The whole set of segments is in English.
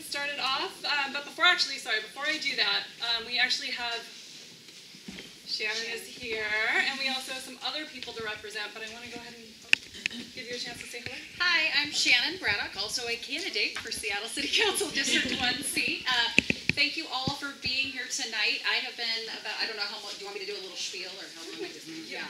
get started off. But before I do that, we actually have Shannon is here, and we also have some other people to represent, but I want to go ahead and give you a chance to say hello. Hi, I'm Shannon Braddock, also a candidate for Seattle City Council District 1 seat. Thank you all for being here tonight. I have been about, I don't know how long, do you want me to do a little spiel or how long am I just, yeah.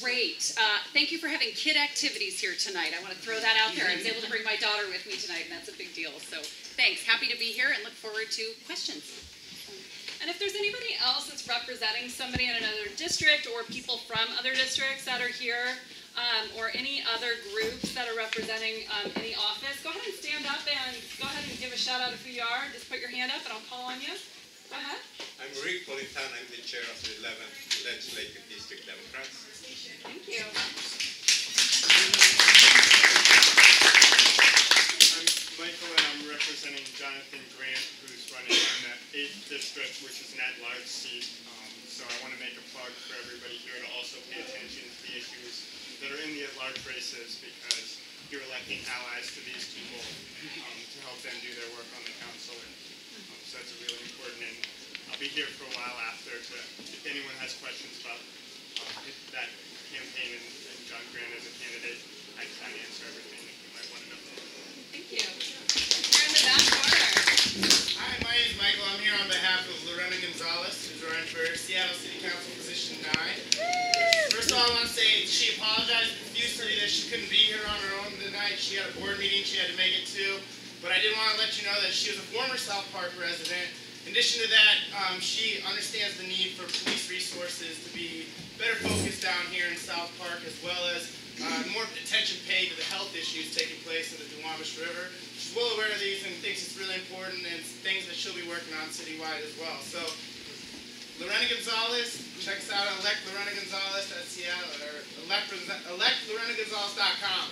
Great. Thank you for having kid activities here tonight. I want to throw that out there. I was able to bring my daughter with me tonight, and that's a big deal. So thanks. Happy to be here and look forward to questions. And if there's anybody else that's representing somebody in another district or people from other districts that are here, or any other groups that are representing any office, go ahead and stand up and go ahead and give a shout out of who you are. Just put your hand up and I'll call on you. Go ahead. I'm Rick Politan. I'm the chair of the 11th Legislative District Democrats. Thank you. I'm Michael, and I'm representing Jonathan Grant, who's running in the 8th district, which is an at-large seat. So I want to make a plug for everybody here to also pay attention to the issues that are in the at-large races, because you're electing allies to these people to help them do their work on the council. So that's really important, and I'll be here for a while after if anyone has questions about that campaign and John Grant as a candidate. I can answer everything that you might want to know. Thank you. We're in the back corner. Hi, my name is Michael. I'm here on behalf of Lorena Gonzalez, who's running for Seattle City Council position 9. First of all, I want to say she apologized profusely that she couldn't be here on her own tonight. She had a board meeting she had to make it to. But I did want to let you know that she was a former South Park resident. In addition to that, she understands the need for police resources to be better focused down here in South Park, as well as more attention paid to the health issues taking place in the Duwamish River. She's well aware of these and thinks it's really important, and it's things that she'll be working on citywide as well. So, Lorena Gonzalez, check us out on Elect Lorena Gonzalez at Seattle, or electlorenagonzalez.com.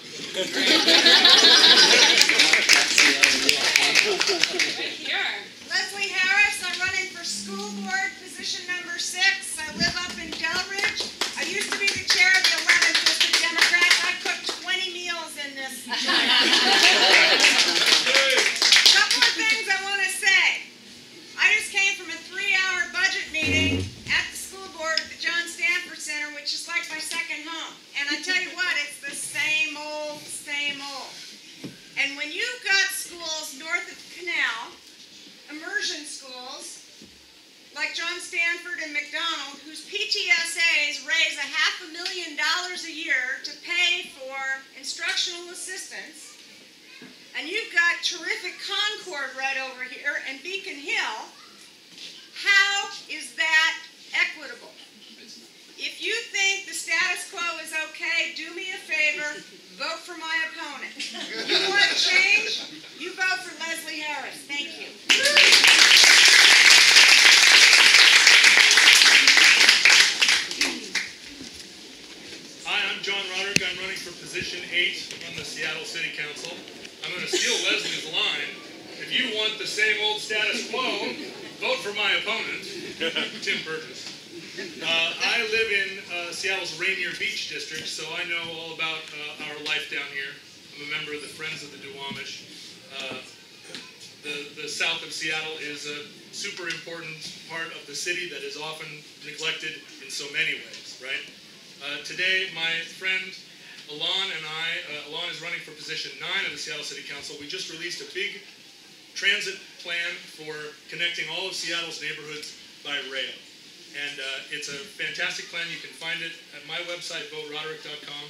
Right here. Leslie Harris, I'm running for school board position number 6. I live up in Delridge. I used to be the chair of the 11th District Democrats. I cooked 20 meals in this. Couple of things I want to say. I just came from a 3-hour budget meeting at the school board at the John Stanford Center, which is like my second home. And I tell you what, it's the same old, same old. And when you've got schools north of the canal, immersion schools, like John Stanford and McDonald, whose PTSAs raise $500,000 a year to pay for instructional assistance, and you've got terrific Concord right over here and Beacon Hill, how is that equitable? If you think the status quo is okay, do me a favor, vote for my opponent. You want change? You vote for Leslie Harris. Thank you. Hi, I'm John Roderick. I'm running for position 8 on the Seattle City Council. I'm going to steal Leslie's line. If you want the same old status quo, vote for my opponent, Tim Burgess. I live in Seattle's Rainier Beach district, so I know all about our life down here. I'm a member of the Friends of the Duwamish. The south of Seattle is a super important part of the city that is often neglected in so many ways, right? Today, my friend Alon and Alon is running for position 9 of the Seattle City Council. We just released a big transit plan for connecting all of Seattle's neighborhoods by rail. And it's a fantastic plan. You can find it at my website, voteroderick.com.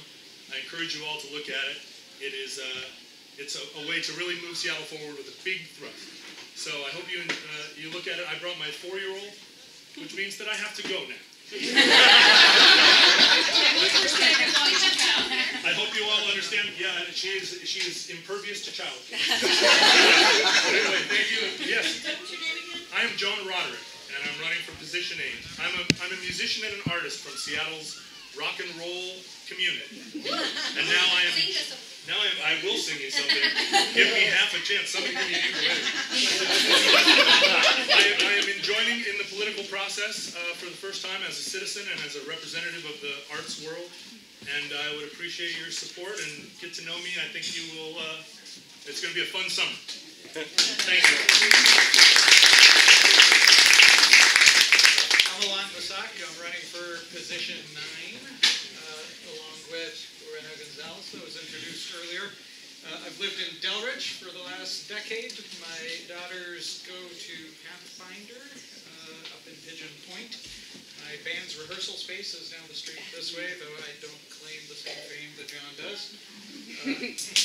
I encourage you all to look at it. It's a way to really move Seattle forward with a big thrust. So I hope you look at it. I brought my 4-year-old, which means that I have to go now. I hope you all understand. Yeah, she is impervious to childcare. But anyway, thank you. Yes, I am John Roderick, and I'm running for position 8. I'm a musician and an artist from Seattle's rock and roll community, and I will sing you something. Give me half a chance. Somebody give me a ukulele. I am joining in the political process for the first time as a citizen and as a representative of the arts world. And I would appreciate your support and get to know me. I think you will. It's going to be a fun summer. Thank you. I'm I'm running for position 9, along with Brianna Gonzalez, that was introduced earlier. I've lived in Delridge for the last decade. My daughters go to Pathfinder up in Pigeon Point. My band's rehearsal space is down the street this way, though I don't claim the same fame that John does.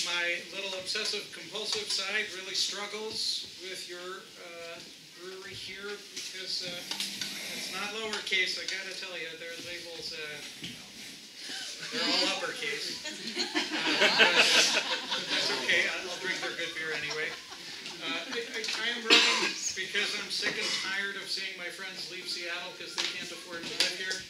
My little obsessive-compulsive side really struggles with your brewery here because it's not lowercase. I gotta tell you, their labels, they're all uppercase. That's okay. I'll drink their good beer anyway. I am running because I'm sick and tired of seeing my friends leave Seattle because they can't afford to live here.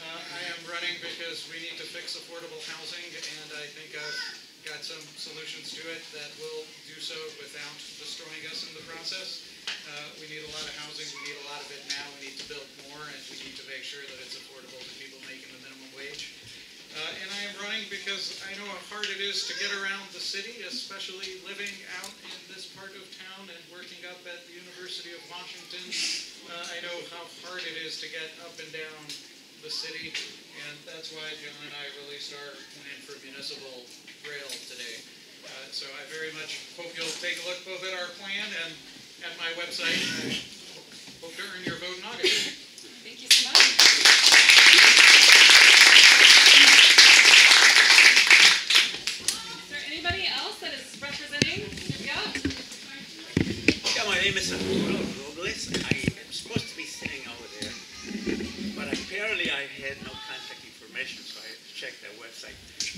I am running because we need to fix affordable housing, and I think I've got some solutions to it that will do so without destroying us in the process. We need a lot of housing. We need a lot of it now. We need to build more, and we need to make sure that it's affordable to people making the minimum wage. And I am running because I know how hard it is to get around the city, especially living out in this part of town and working up at the University of Washington. I know how hard it is to get up and down the city, and that's why John and I released our plan for municipal rail today. So I very much hope you'll take a look both at our plan and at my website. I hope to earn your vote in August. Thank you so much. Anybody else that is representing? Yeah. My name is Arturo Robles. I am supposed to be sitting over there, but apparently I had no contact information, so I checked their website.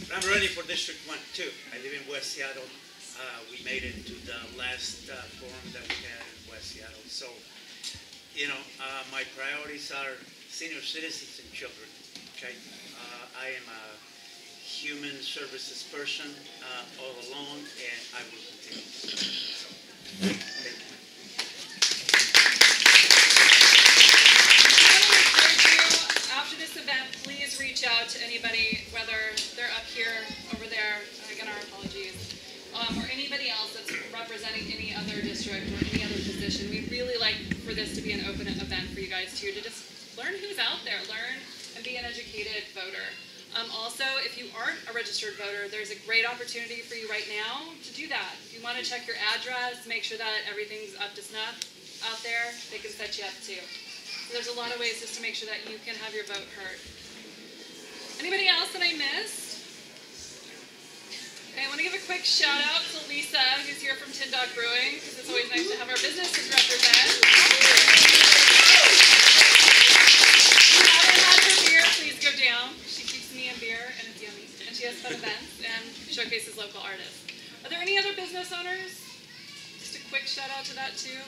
But I'm running for District 1 too. I live in West Seattle. We made it to the last forum that we had in West Seattle. So, you know, my priorities are senior citizens and children. Okay, I am a human services person all along, and I will continue to serve. So, thank you. I want to encourage you, after this event, please reach out to anybody, whether they're up here, over there, again, our apologies, or anybody else that's representing any other district or any other position. We'd really like for this to be an open event for you guys too, to just learn who's out there, learn and be an educated voter. Also, if you aren't a registered voter, there's a great opportunity for you right now to do that. If you want to check your address, make sure that everything's up to snuff out there, they can set you up too. So there's a lot of ways just to make sure that you can have your vote heard. Anybody else that I missed? Okay, I want to give a quick shout out to Lisa, who's here from Tin Dog Brewing, because it's always nice to have our businesses represented. If you haven't had her beer, please go down. She keeps me in beer, and it's yummy. And she has fun events and showcases local artists. Are there any other business owners? Just a quick shout out to that too.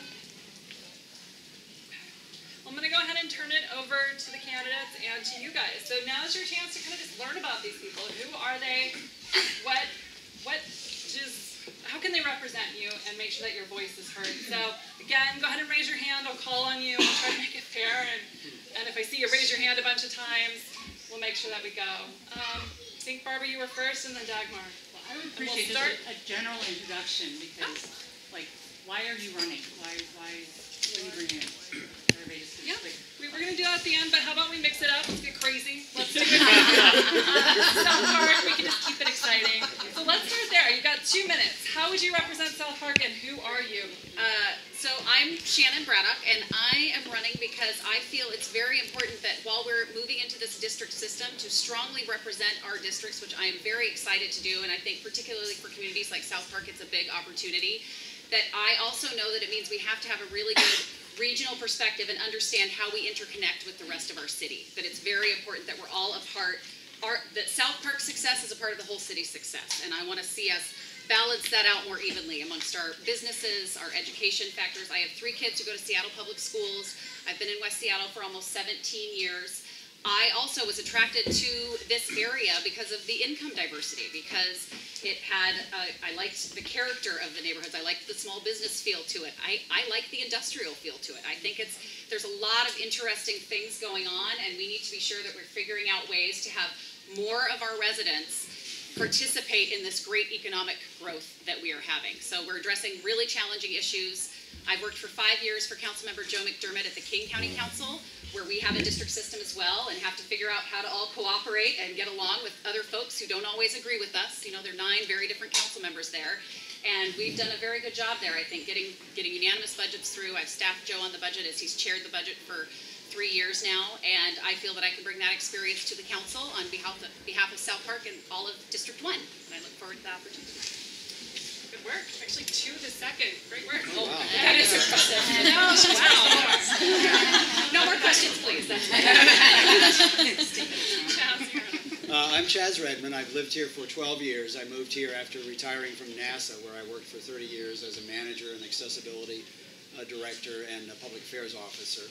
I'm going to go ahead and turn it over to the candidates and to you guys. So now's your chance to kind of just learn about these people. Who are they? How can they represent you and make sure that your voice is heard? So again, go ahead and raise your hand. I'll call on you. I'll try to make it fair. And if I see you raise your hand a bunch of times, we'll make sure that we go. I think, Barbara, you were first, and then Dagmar. Well, I would appreciate just a general introduction because, like, why are you running? Why what are you bringing in? Everybody just Yeah, like, we were going to do that at the end, but how about we mix it up? Let's get crazy. Let's do it. South Park, we can just keep it exciting. So let's start there. You've got 2 minutes. How would you represent South Park, and who are you? So I'm Shannon Braddock, and I am running because I feel it's very important that while we're moving into this district system, to strongly represent our districts, which I am very excited to do, and I think particularly for communities like South Park, it's a big opportunity. That I also know that it means we have to have a really good regional perspective and understand how we interconnect with the rest of our city. That it's very important that we're all a part, that South Park's success is a part of the whole city's success. And I want to see us balance that out more evenly amongst our businesses, our education factors. I have 3 kids who go to Seattle Public Schools. I've been in West Seattle for almost 17 years. I also was attracted to this area because of the income diversity, because it had, I liked the character of the neighborhoods. I liked the small business feel to it. I like the industrial feel to it. I think there's a lot of interesting things going on, and we need to be sure that we're figuring out ways to have more of our residents participate in this great economic growth that we are having. So we're addressing really challenging issues. I've worked for 5 years for Councilmember Joe McDermott at the King County Council, where we have a district system as well and have to figure out how to all cooperate and get along with other folks who don't always agree with us. You know, there are 9 very different council members there. And we've done a very good job there, I think, getting unanimous budgets through. I've staffed Joe on the budget as he's chaired the budget for 3 years now, and I feel that I can bring that experience to the council on behalf of South Park and all of District 1, and I look forward to the opportunity. Good work. Actually, 2 to 2nd. Great work. Oh, wow. That is impressive. No, wow. No more questions, please. That's I'm Chaz Redmond. I've lived here for 12 years. I moved here after retiring from NASA, where I worked for 30 years as a manager and accessibility director and a public affairs officer.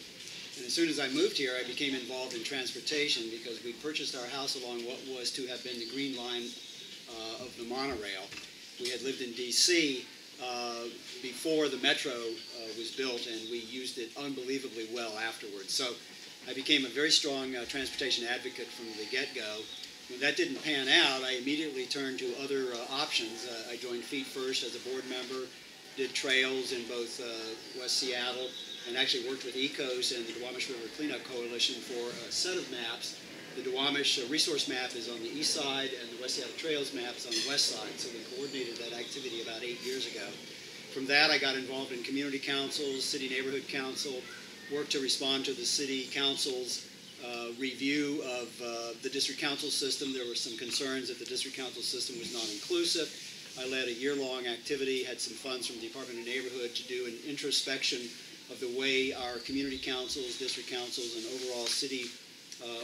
And as soon as I moved here, I became involved in transportation because we purchased our house along what was to have been the Green Line of the monorail. We had lived in D.C. Before the metro was built, and we used it unbelievably well afterwards. So I became a very strong transportation advocate from the get-go. When that didn't pan out, I immediately turned to other options. I joined Feet First as a board member, did trails in both West Seattle, and actually worked with ECOS and the Duwamish River Cleanup Coalition for a set of maps. The Duwamish resource map is on the east side, and the West Seattle Trails map is on the west side, so we coordinated that activity about 8 years ago. From that, I got involved in community councils, city neighborhood council, worked to respond to the city council's review of the district council system. There were some concerns that the district council system was not inclusive. I led a year-long activity, had some funds from the Department of Neighborhood to do an introspection of the way our community councils, district councils, and overall city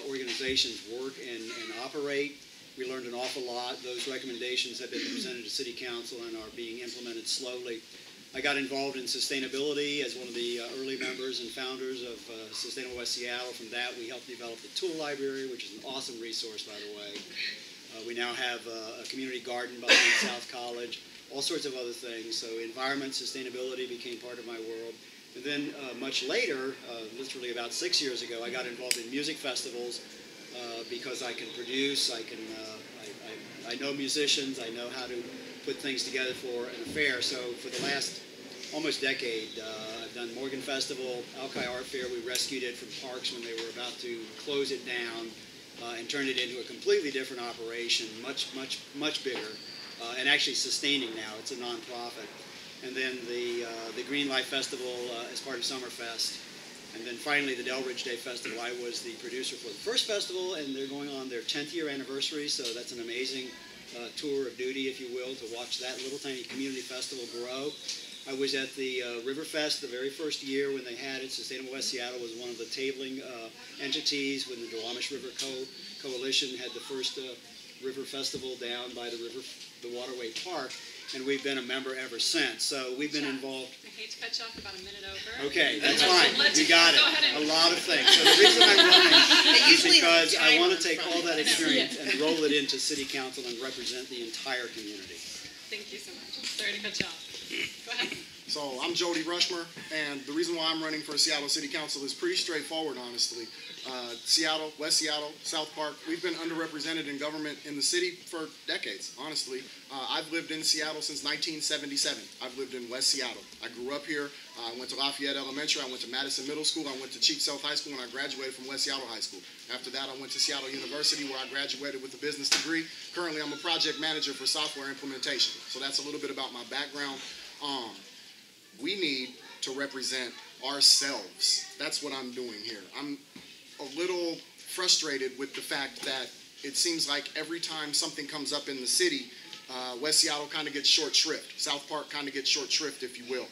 organizations work and operate. We learned an awful lot. Those recommendations have been presented to City Council and are being implemented slowly. I got involved in sustainability as one of the early members and founders of Sustainable West Seattle. From that, we helped develop the tool library, which is an awesome resource, by the way. We now have a community garden behind South College, all sorts of other things. So environment, sustainability became part of my world. And then much later, literally about 6 years ago, I got involved in music festivals because I can produce, I know musicians, I know how to put things together for an affair. So for the last almost decade, I've done Morgan Festival, Alki Art Fair. We rescued it from parks when they were about to close it down and turned it into a completely different operation, much bigger, and actually sustaining now. It's a nonprofit. And then the Green Life Festival as part of Summerfest. And then finally the Delridge Day Festival. I was the producer for the first festival, and they're going on their 10th year anniversary, so that's an amazing tour of duty, if you will, to watch that little tiny community festival grow. I was at the Riverfest the very first year when they had it. Sustainable West Seattle was one of the tabling entities when the Duwamish River Coalition had the first river festival down by the Waterway Park, and we've been a member ever since. So we've been involved. I hate to cut you off, about a minute over. Okay, that's fine. You got it. A lot of things. So the reason I'm running is because I want to take all that experience and roll it into City Council and represent the entire community. Thank you so much. Sorry to cut you off. Go ahead. So I'm Jody Rushmer, and the reason why I'm running for Seattle City Council is pretty straightforward, honestly. Seattle, West Seattle, South Park, we've been underrepresented in government in the city for decades, honestly. I've lived in Seattle since 1977. I've lived in West Seattle. I grew up here. I went to Lafayette Elementary. I went to Madison Middle School. I went to Chief Sealth High School, and I graduated from West Seattle High School. After that, I went to Seattle University, where I graduated with a business degree. Currently, I'm a project manager for software implementation. So that's a little bit about my background. We need to represent ourselves. That's what I'm doing here. I'm a little frustrated with the fact that it seems like every time something comes up in the city, West Seattle kind of gets short shrift. South Park kind of gets short shrift, if you will.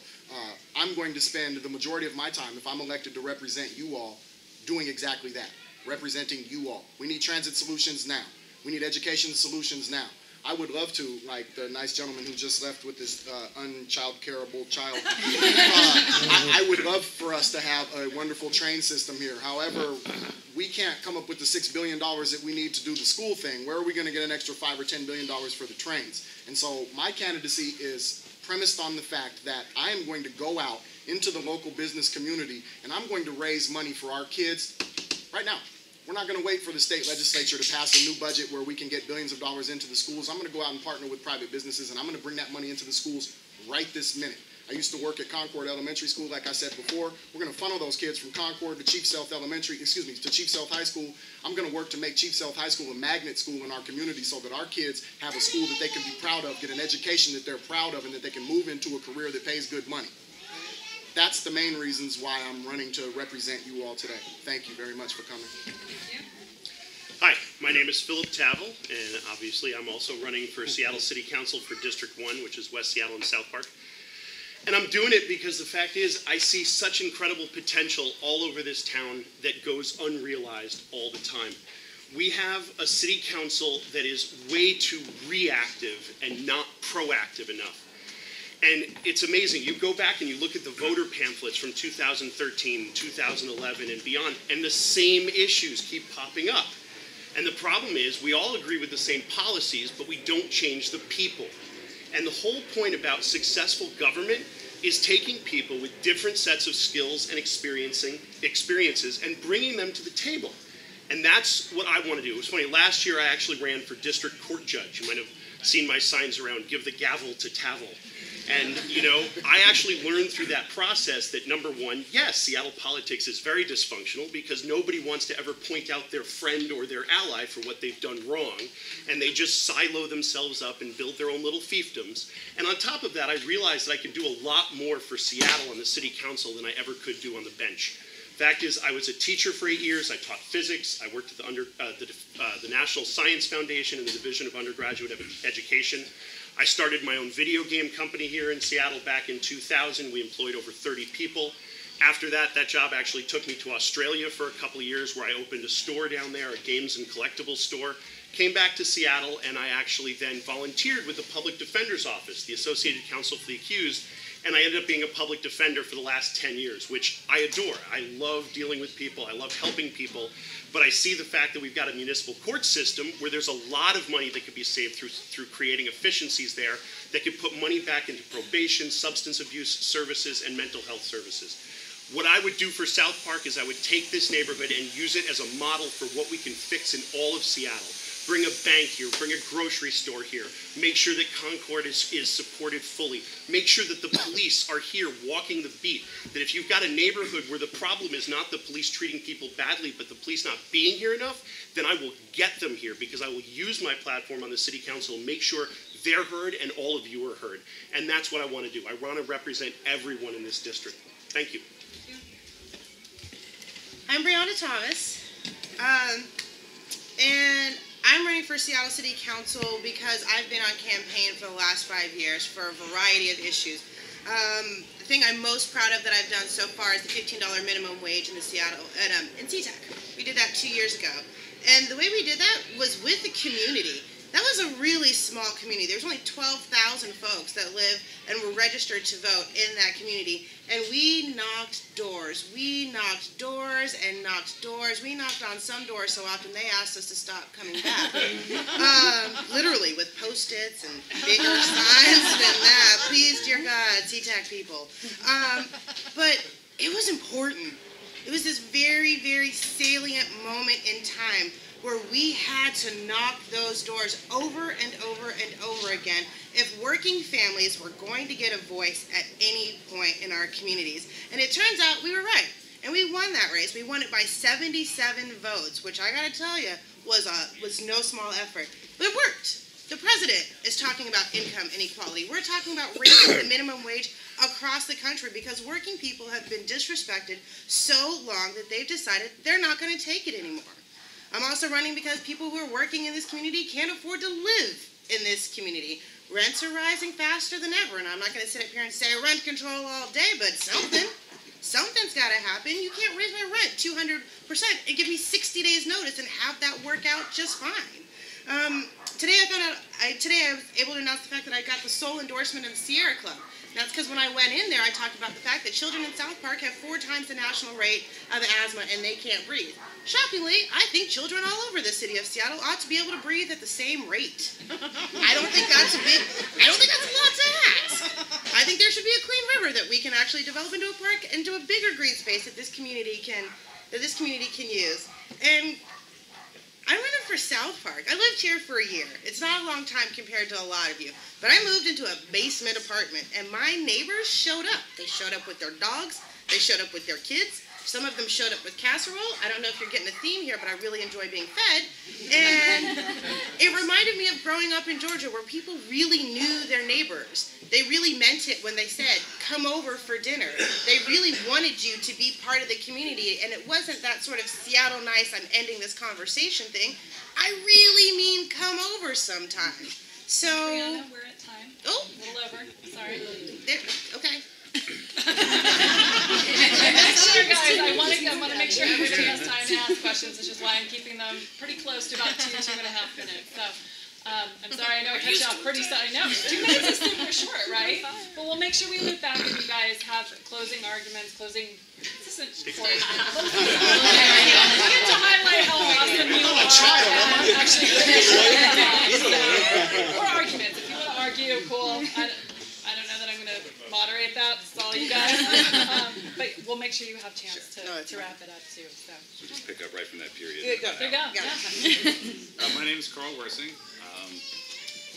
I'm going to spend the majority of my time, if I'm elected to represent you all, doing exactly that, representing you all. We need transit solutions now. We need education solutions now. I would love to, like the nice gentleman who just left with this unchild-careable child. I would love for us to have a wonderful train system here. However, we can't come up with the $6 billion that we need to do the school thing. Where are we going to get an extra $5 or $10 billion for the trains? And so my candidacy is premised on the fact that I am going to go out into the local business community, and I'm going to raise money for our kids right now. We're not going to wait for the state legislature to pass a new budget where we can get billions of dollars into the schools. I'm going to go out and partner with private businesses, and I'm going to bring that money into the schools right this minute. I used to work at Concord Elementary School, like I said before. We're going to funnel those kids from Concord to Chief Sealth to Chief Sealth High School. I'm going to work to make Chief Sealth High School a magnet school in our community so that our kids have a school that they can be proud of, get an education that they're proud of, and that they can move into a career that pays good money. That's the main reasons why I'm running to represent you all today. Thank you very much for coming. Hi, my name is Phillip Tavel, and obviously I'm also running for Seattle City Council for District 1, which is West Seattle and South Park. And I'm doing it because the fact is I see such incredible potential all over this town that goes unrealized all the time. We have a city council that is way too reactive and not proactive enough. And it's amazing. You go back and you look at the voter pamphlets from 2013, 2011, and beyond, and the same issues keep popping up. And the problem is we all agree with the same policies, but we don't change the people. And the whole point about successful government is taking people with different sets of skills and experiences and bringing them to the table. And that's what I want to do. It was funny, last year I actually ran for district court judge. You might have seen my signs around, give the gavel to Tavel. And, you know, I actually learned through that process that, number one, yes, Seattle politics is very dysfunctional because nobody wants to ever point out their friend or their ally for what they've done wrong, and they just silo themselves up and build their own little fiefdoms. And on top of that, I realized that I could do a lot more for Seattle and the city council than I ever could do on the bench. Fact is, I was a teacher for 8 years. I taught physics. I worked at the National Science Foundation in the Division of Undergraduate Education. I started my own video game company here in Seattle back in 2000. We employed over 30 people. After that, that job actually took me to Australia for a couple of years where I opened a store down there, a games and collectibles store. Came back to Seattle, and I actually then volunteered with the Public Defender's Office, the Associated Counsel for the Accused, and I ended up being a public defender for the last 10 years, which I adore. I love dealing with people. I love helping people. But I see the fact that we've got a municipal court system where there's a lot of money that could be saved through creating efficiencies there that could put money back into probation, substance abuse services, and mental health services. What I would do for South Park is I would take this neighborhood and use it as a model for what we can fix in all of Seattle. Bring a bank here, bring a grocery store here, make sure that Concord is supported fully, make sure that the police are here walking the beat, that if you've got a neighborhood where the problem is not the police treating people badly, but the police not being here enough, then I will get them here because I will use my platform on the city council and make sure they're heard and all of you are heard. And that's what I want to do. I want to represent everyone in this district. Thank you. I'm Brianna Thomas, and I'm running for Seattle City Council because I've been on campaign for the last 5 years for a variety of issues. The thing I'm most proud of that I've done so far is the $15 minimum wage in the Seattle in SeaTac. We did that 2 years ago, and the way we did that was with the community. That was a really small community. There's only 12,000 folks that live and were registered to vote in that community. And we knocked doors. We knocked doors and knocked doors. We knocked on some doors so often they asked us to stop coming back. Literally with Post-its and bigger signs than that. Please, dear God, SeaTac people. But it was important. It was this very, very salient moment in time where we had to knock those doors over and over and over again if working families were going to get a voice at any point in our communities. And it turns out we were right. And we won that race. We won it by 77 votes, which I gotta tell you was no small effort. But it worked. The president is talking about income inequality. We're talking about raising the minimum wage across the country because working people have been disrespected so long that they've decided they're not gonna take it anymore. I'm also running because people who are working in this community can't afford to live in this community. Rents are rising faster than ever, and I'm not going to sit up here and say rent control all day, but something's got to happen. You can't raise my rent 200% and give me 60 days notice and have that work out just fine. Today I was able to announce the fact that I got the sole endorsement of the Sierra Club. That's because when I went in there, I talked about the fact that children in South Park have 4 times the national rate of asthma and they can't breathe. Shockingly, I think children all over the city of Seattle ought to be able to breathe at the same rate. I don't think that's a lot to ask. I think there should be a clean river that we can actually develop into a park, into a bigger green space that this community can use. And I'm running for South Park. I lived here for a year. It's not a long time compared to a lot of you. But I moved into a basement apartment, and my neighbors showed up. They showed up with their dogs. They showed up with their kids. Some of them showed up with casserole. I don't know if you're getting a theme here, but I really enjoy being fed. And it reminded me of growing up in Georgia, where people really knew their neighbors. They really meant it when they said, come over for dinner. They really wanted you to be part of the community, and it wasn't that sort of Seattle nice, I'm ending this conversation thing. I really mean come over sometime. So, Brianna, we're at time. Oh. A little over. Sorry. There, okay. Sorry guys, I want to make sure everybody has time to ask questions, which is why I'm keeping them pretty close to about 2.5 minutes. So, I'm sorry, I know I cut you off pretty I know, 2 minutes is super short, right? But we'll make sure we loop back and you guys have closing arguments, closing. This isn't important. We get to highlight how awesome you are. Actually, or arguments. If you want to argue, cool. I don't know that I'm going to moderate that. It's all you guys. But we'll make sure you have a chance to wrap it up too. So just pick up right from that period. There you go. Yeah. My name is Karl Wirsing.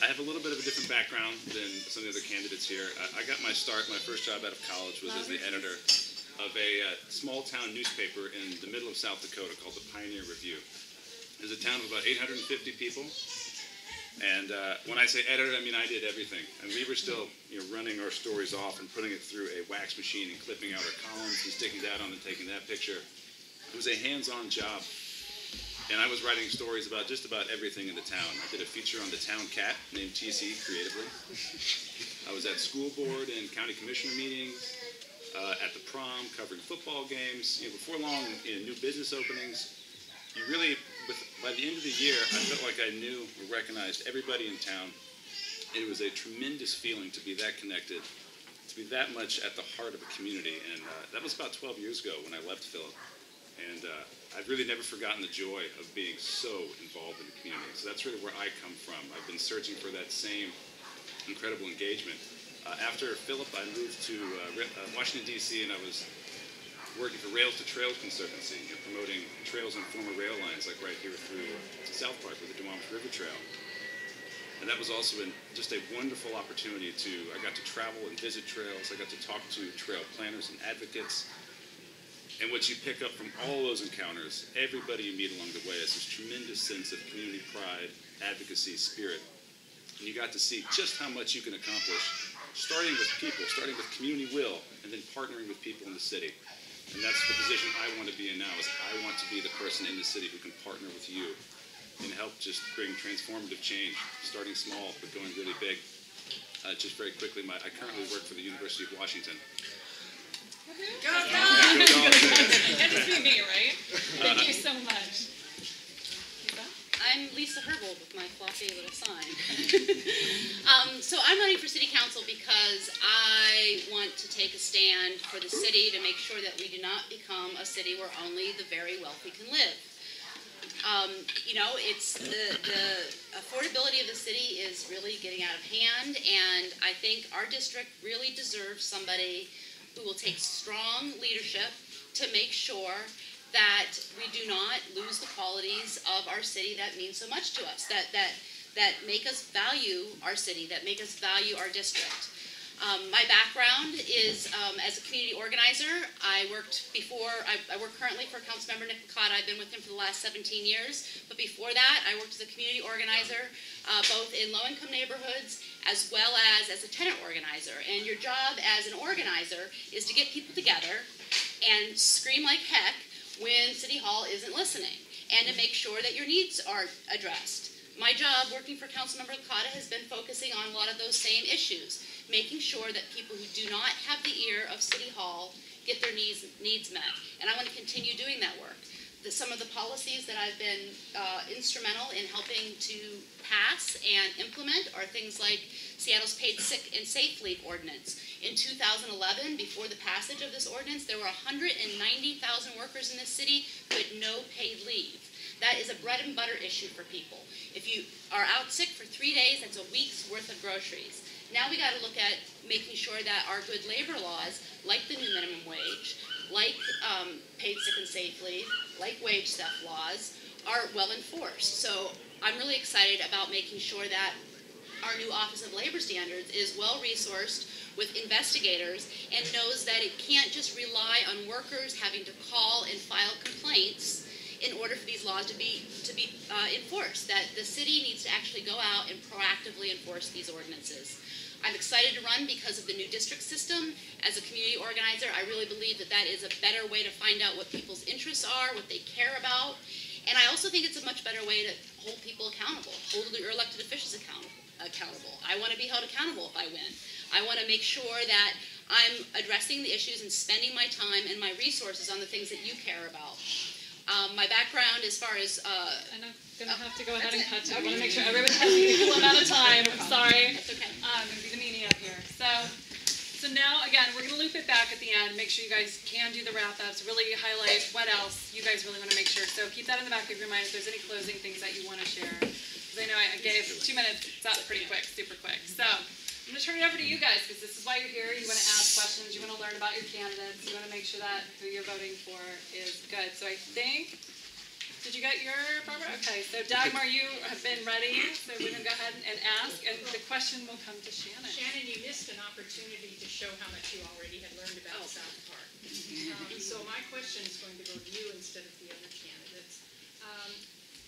I have a little bit of a different background than some of the other candidates here. I got my start, my first job out of college was as the editor of a small town newspaper in the middle of South Dakota called the Pioneer Review. It was a town of about 850 people. And when I say editor, I mean I did everything. And we were still running our stories off and putting it through a wax machine and clipping out our columns and sticking that on and taking that picture. It was a hands-on job. And I was writing stories about just about everything in the town. I did a feature on the town cat named TC, creatively. I was at school board and county commissioner meetings, at the prom, covering football games. Before long, in new business openings. You really, by the end of the year, I felt like I knew or recognized everybody in town. It was a tremendous feeling to be that connected, to be that much at the heart of a community. And that was about 12 years ago when I left Phillip. And I've really never forgotten the joy of being so involved in the community. So that's really where I come from. I've been searching for that same incredible engagement. After Phillip, I moved to Washington, D.C., and I was working for Rails to Trails Conservancy, promoting trails on former rail lines, like right here through South Park with the Duwamish River Trail. And that was also just a wonderful opportunity I got to travel and visit trails. I got to talk to trail planners and advocates. And what you pick up from all those encounters, everybody you meet along the way, is this tremendous sense of community pride, advocacy, spirit. And you got to see just how much you can accomplish, starting with people, starting with community will, and then partnering with people in the city. And that's the position I want to be in now, is I want to be the person in the city who can partner with you and help just bring transformative change, starting small but going really big. Just very quickly, I currently work for the University of Washington. Go Dogs! Can't just be me, right? Thank you so much. I'm Lisa Herbold with my fluffy little sign. So I'm running for city council because I want to take a stand for the city to make sure that we do not become a city where only the very wealthy can live. It's the affordability of the city is really getting out of hand, and I think our district really deserves somebody who will take strong leadership to make sure that we do not lose the qualities of our city that mean so much to us, that make us value our city, that make us value our district. My background is as a community organizer. I work currently for Councilmember Nick McCotta. I've been with him for the last 17 years. But before that, I worked as a community organizer, both in low-income neighborhoods as well as a tenant organizer. And your job as an organizer is to get people together and scream like heck when City Hall isn't listening, and to make sure that your needs are addressed. My job working for Councilmember McCotta has been focusing on a lot of those same issues, making sure that people who do not have the ear of City Hall get their needs met. And I want to continue doing that work. Some of the policies that I've been instrumental in helping to pass and implement are things like Seattle's Paid Sick and Safe Leave Ordinance. In 2011, before the passage of this ordinance, there were 190,000 workers in this city who had no paid leave. That is a bread and butter issue for people. If you are out sick for 3 days, that's a week's worth of groceries. Now we got to look at making sure that our good labor laws, like the new minimum wage, like paid sick and safe leave, like wage theft laws, are well enforced. So I'm really excited about making sure that our new Office of Labor Standards is well resourced with investigators and knows that it can't just rely on workers having to call and file complaints in order for these laws to be enforced. That the city needs to actually go out and proactively enforce these ordinances. I'm excited to run because of the new district system. As a community organizer, I really believe that that is a better way to find out what people's interests are, what they care about. And I also think it's a much better way to hold people accountable, hold your elected officials accountable. I want to be held accountable if I win. I want to make sure that I'm addressing the issues and spending my time and my resources on the things that you care about. My background as far as... and I'm going to have to go ahead and cut you. I want to make sure everybody has an equal amount of time. I'm sorry. That's okay. I'm going to be the meanie up here. So now, again, we're going to loop it back at the end. Make sure you guys can do the wrap-ups, really highlight what else you guys really want to make sure. So keep that in the back of your mind if there's any closing things that you want to share. Because I know I gave 2 minutes. It's out pretty quick, super quick. So I'm going to turn it over to you guys because this is why you're here. You want to ask questions. You want to learn about your candidates. You want to make sure that who you're voting for is good. So I think, did you get your, Barbara? Okay, so Dagmar, you have been ready. So we're going to go ahead and ask. And the question will come to Shannon. Shannon, you missed an opportunity to show how much you already had learned about South Park. So my question is going to go to you instead of the other candidates.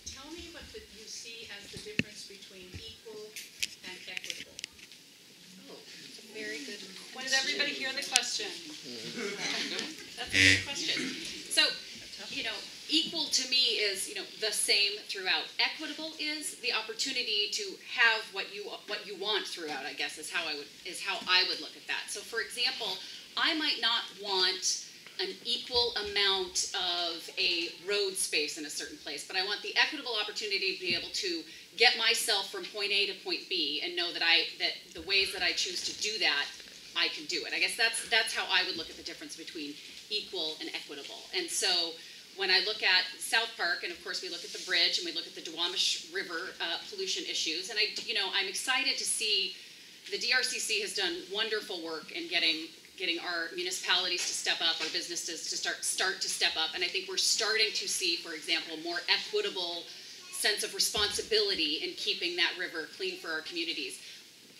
Tell me what you see as the difference between equal and equitable. Very good question. Did everybody hear the question? That's a good question. So, equal to me is, the same throughout. Equitable is the opportunity to have what you want throughout, I guess, is how I would look at that. So, for example, I might not want an equal amount of a road space in a certain place, but I want the equitable opportunity to be able to get myself from point A to point B and know that the ways that I choose to do that, I can do it. I guess that's how I would look at the difference between equal and equitable. And so when I look at South Park, and of course we look at the bridge and we look at the Duwamish River pollution issues, and I'm excited to see the DRCC has done wonderful work in getting our municipalities to step up, our businesses to start to step up, and I think we're starting to see, for example, more equitable sense of responsibility in keeping that river clean for our communities.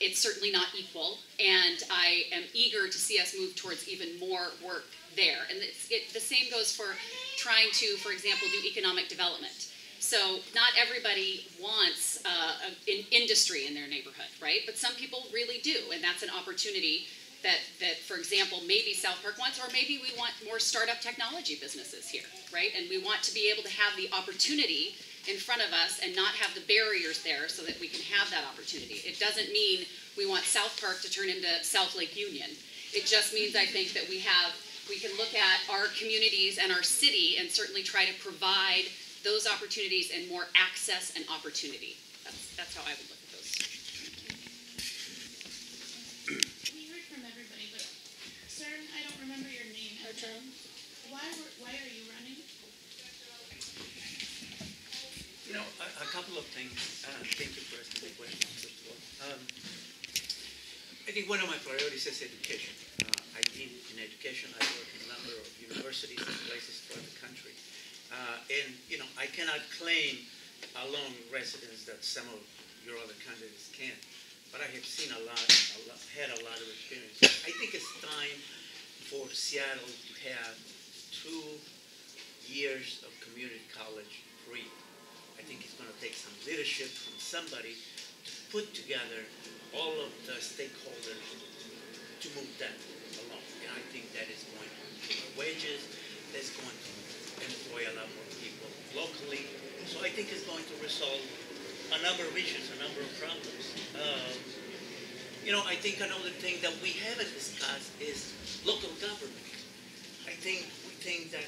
It's certainly not equal, and I am eager to see us move towards even more work there. And the same goes for trying to, for example, do economic development. So not everybody wants an industry in their neighborhood, right? But some people really do, and that's an opportunity that, for example, maybe South Park wants, or maybe we want more startup technology businesses here, right? And we want to be able to have the opportunity in front of us and not have the barriers there so that we can have that opportunity. It doesn't mean we want South Park to turn into South Lake Union. It just means, I think, that we can look at our communities and our city and certainly try to provide those opportunities and more access and opportunity. That's how I would look at those. We heard from everybody, but sir, I don't remember your name. Why are you running? A couple of things. Thank you for asking the question, first of all. I think one of my priorities is education. I deal in education. I work in a number of universities and places throughout the country. And I cannot claim alone residence that some of your other candidates can. But I have seen had a lot of experience. I think it's time for Seattle to have 2 years of community college free. I think it's going to take some leadership from somebody to put together all of the stakeholders to move that along. And I think that is going to improve wages, that's going to employ a lot more people locally. So I think it's going to resolve a number of issues, a number of problems. I think another thing that we haven't discussed is local government. I think we think that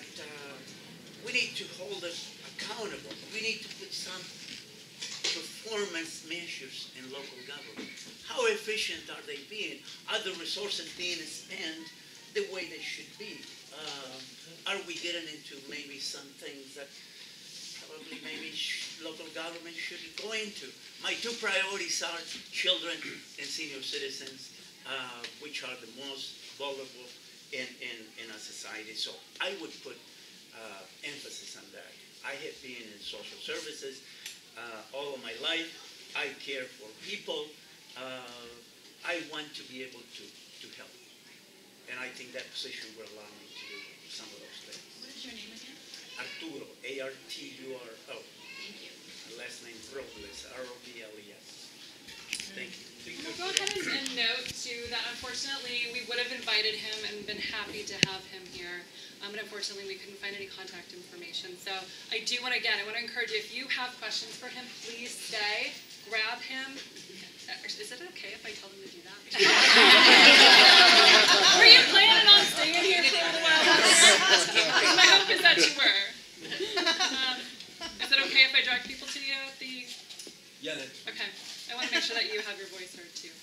we need to hold us accountable. We need to put some performance measures in local government. How efficient are they being? Are the resources being spent the way they should be? Are we getting into maybe some things that probably maybe local government shouldn't go into? My 2 priorities are children and senior citizens, which are the most vulnerable in our society. So I would put emphasis on that. I have been in social services all of my life. I care for people. I want to be able to help. And I think that position will allow me to do some of those things. What is your name again? Arturo, A-R-T-U-R-O. Thank you. Last name Robles, R-O-B-L-E-S. Thank you. We'll go ahead and note too that unfortunately we would have invited him and been happy to have him here, but unfortunately we couldn't find any contact information. So I do want to, again, I want to encourage you, if you have questions for him, please stay, grab him. Is it okay if I tell them to do that? Were you planning on staying here for a little while? My hope is that you were. Is it okay if I direct people to you at the... Yeah. Okay. I want to make sure that you have your voice heard too.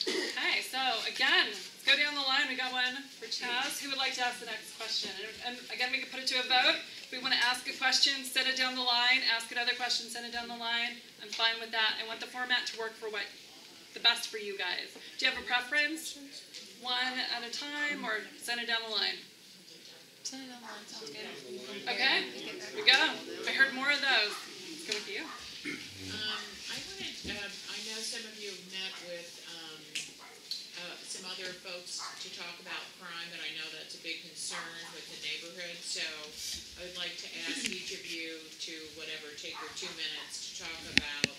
Okay, so again, let's go down the line. We got one for Chaz. Who would like to ask the next question? And again, we can put it to a vote. If we want to ask a question, send it down the line. Ask another question, send it down the line. I'm fine with that. I want the format to work for what the best for you guys. Do you have a preference? One at a time, or send it down the line? Send it down the line, sounds good. Okay, here we go. I heard more of those. Let's go with you. I know some of you have met with some other folks to talk about crime, and I know that's a big concern with the neighborhood. So I would like to ask each of you to, take your 2 minutes to talk about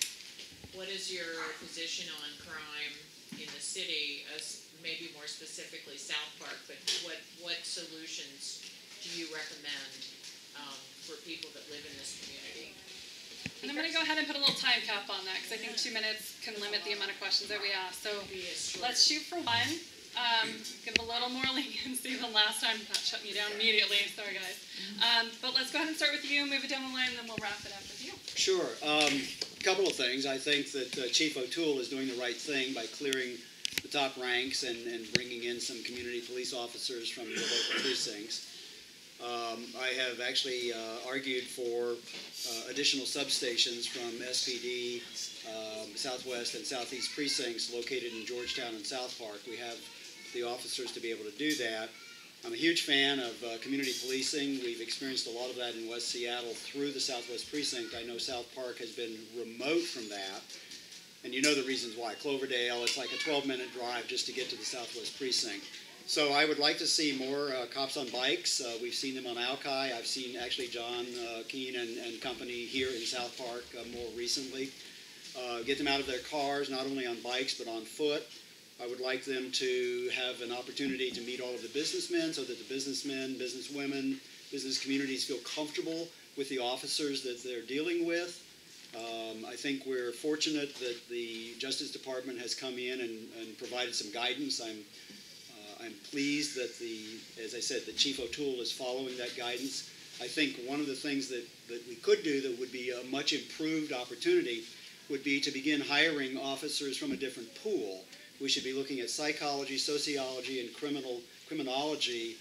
what is your position on crime in the city, as maybe more specifically South Park, but what solutions do you recommend for people that live in this community? And I'm going to go ahead and put a little time cap on that, because I think 2 minutes can limit the amount of questions that we ask. So let's shoot for one. Give a little more leniency than last time. That shut me down immediately. Sorry, guys. But let's go ahead and start with you, move it down the line, and then we'll wrap it up with you. Sure. A couple of things. I think that Chief O'Toole is doing the right thing by clearing the top ranks and bringing in some community police officers from the local precincts. I have actually argued for additional substations from SPD, Southwest and Southeast precincts located in Georgetown and South Park. We have the officers to be able to do that. I'm a huge fan of community policing. We've experienced a lot of that in West Seattle through the Southwest precinct. I know South Park has been remote from that. And you know the reasons why. Cloverdale, it's like a 12-minute drive just to get to the Southwest precinct. So I would like to see more cops on bikes. We've seen them on Alki. I've seen actually John Keene and company here in South Park more recently. Get them out of their cars, not only on bikes but on foot. I would like them to have an opportunity to meet all of the businessmen so that the businessmen, businesswomen, business communities feel comfortable with the officers that they're dealing with. I think we're fortunate that the Justice Department has come in and provided some guidance. I'm pleased that as I said, that Chief O'Toole is following that guidance. I think one of the things that we could do that would be a much improved opportunity would be to begin hiring officers from a different pool. We should be looking at psychology, sociology, and criminology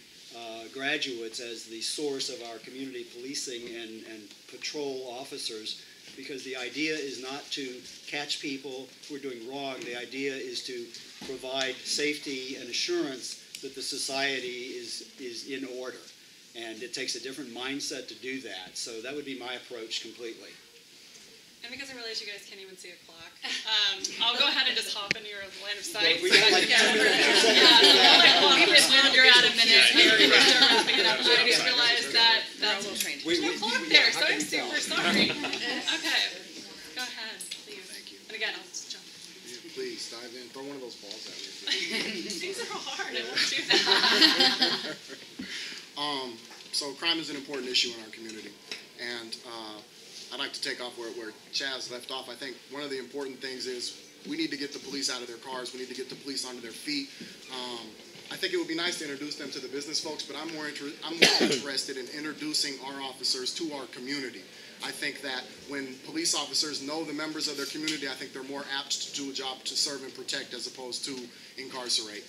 graduates as the source of our community policing and patrol officers, because the idea is not to catch people who are doing wrong. The idea is to provide safety and assurance that the society is in order. And it takes a different mindset to do that. So that would be my approach completely. And because I realize you guys can't even see a clock, I'll go ahead and just hop into your line of sight. We got like 2 minutes. You're at a minute here. I just realized that that's no clock there, so I'm super sorry. Okay, go ahead, please. Thank you. And again, I'll just jump. Please, dive in. Throw one of those balls at me. These are hard. I won't do that. So crime is an important issue in our community. And I'd like to take off where Chaz left off. I think one of the important things is we need to get the police out of their cars. We need to get the police onto their feet. I think it would be nice to introduce them to the business folks, but I'm more interested in introducing our officers to our community. I think that when police officers know the members of their community, I think they're more apt to do a job to serve and protect as opposed to incarcerate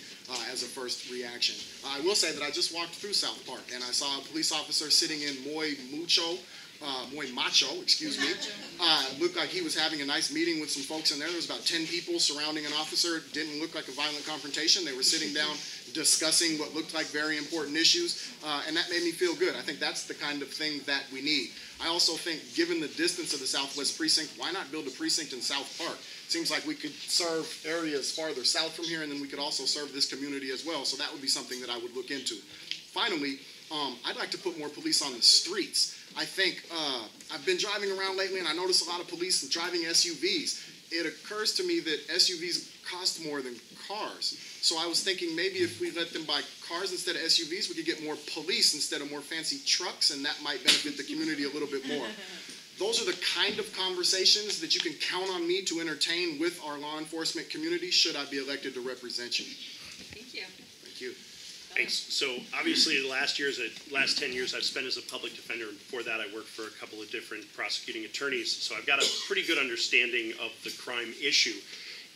as a first reaction. I will say that I just walked through South Park and I saw a police officer sitting in Muy Macho, looked like he was having a nice meeting with some folks in there. There was about 10 people surrounding an officer. It didn't look like a violent confrontation. They were sitting down discussing what looked like very important issues, and that made me feel good. I think that's the kind of thing that we need. I also think, given the distance of the Southwest Precinct, why not build a precinct in South Park? Seems like we could serve areas farther south from here, and then we could also serve this community as well, so that would be something that I would look into. Finally, I'd like to put more police on the streets. I think I've been driving around lately, and I notice a lot of police driving SUVs. It occurs to me that SUVs cost more than cars. So I was thinking maybe if we let them buy cars instead of SUVs, we could get more police instead of more fancy trucks, and that might benefit the community a little bit more. Those are the kind of conversations that you can count on me to entertain with our law enforcement community should I be elected to represent you. Thank you. Thank you. Thanks. So obviously the last 10 years I've spent as a public defender, and before that I worked for a couple of different prosecuting attorneys, so I've got a pretty good understanding of the crime issue.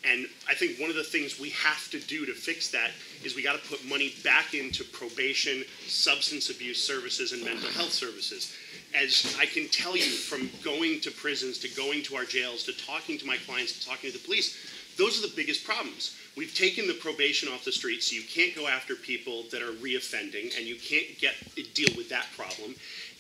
And I think one of the things we have to do to fix that is we got to put money back into probation, substance abuse services, and mental health services. As I can tell you from going to prisons, to going to our jails, to talking to my clients, to talking to the police, those are the biggest problems. We've taken the probation off the street, so you can't go after people that are reoffending, and you can't deal with that problem.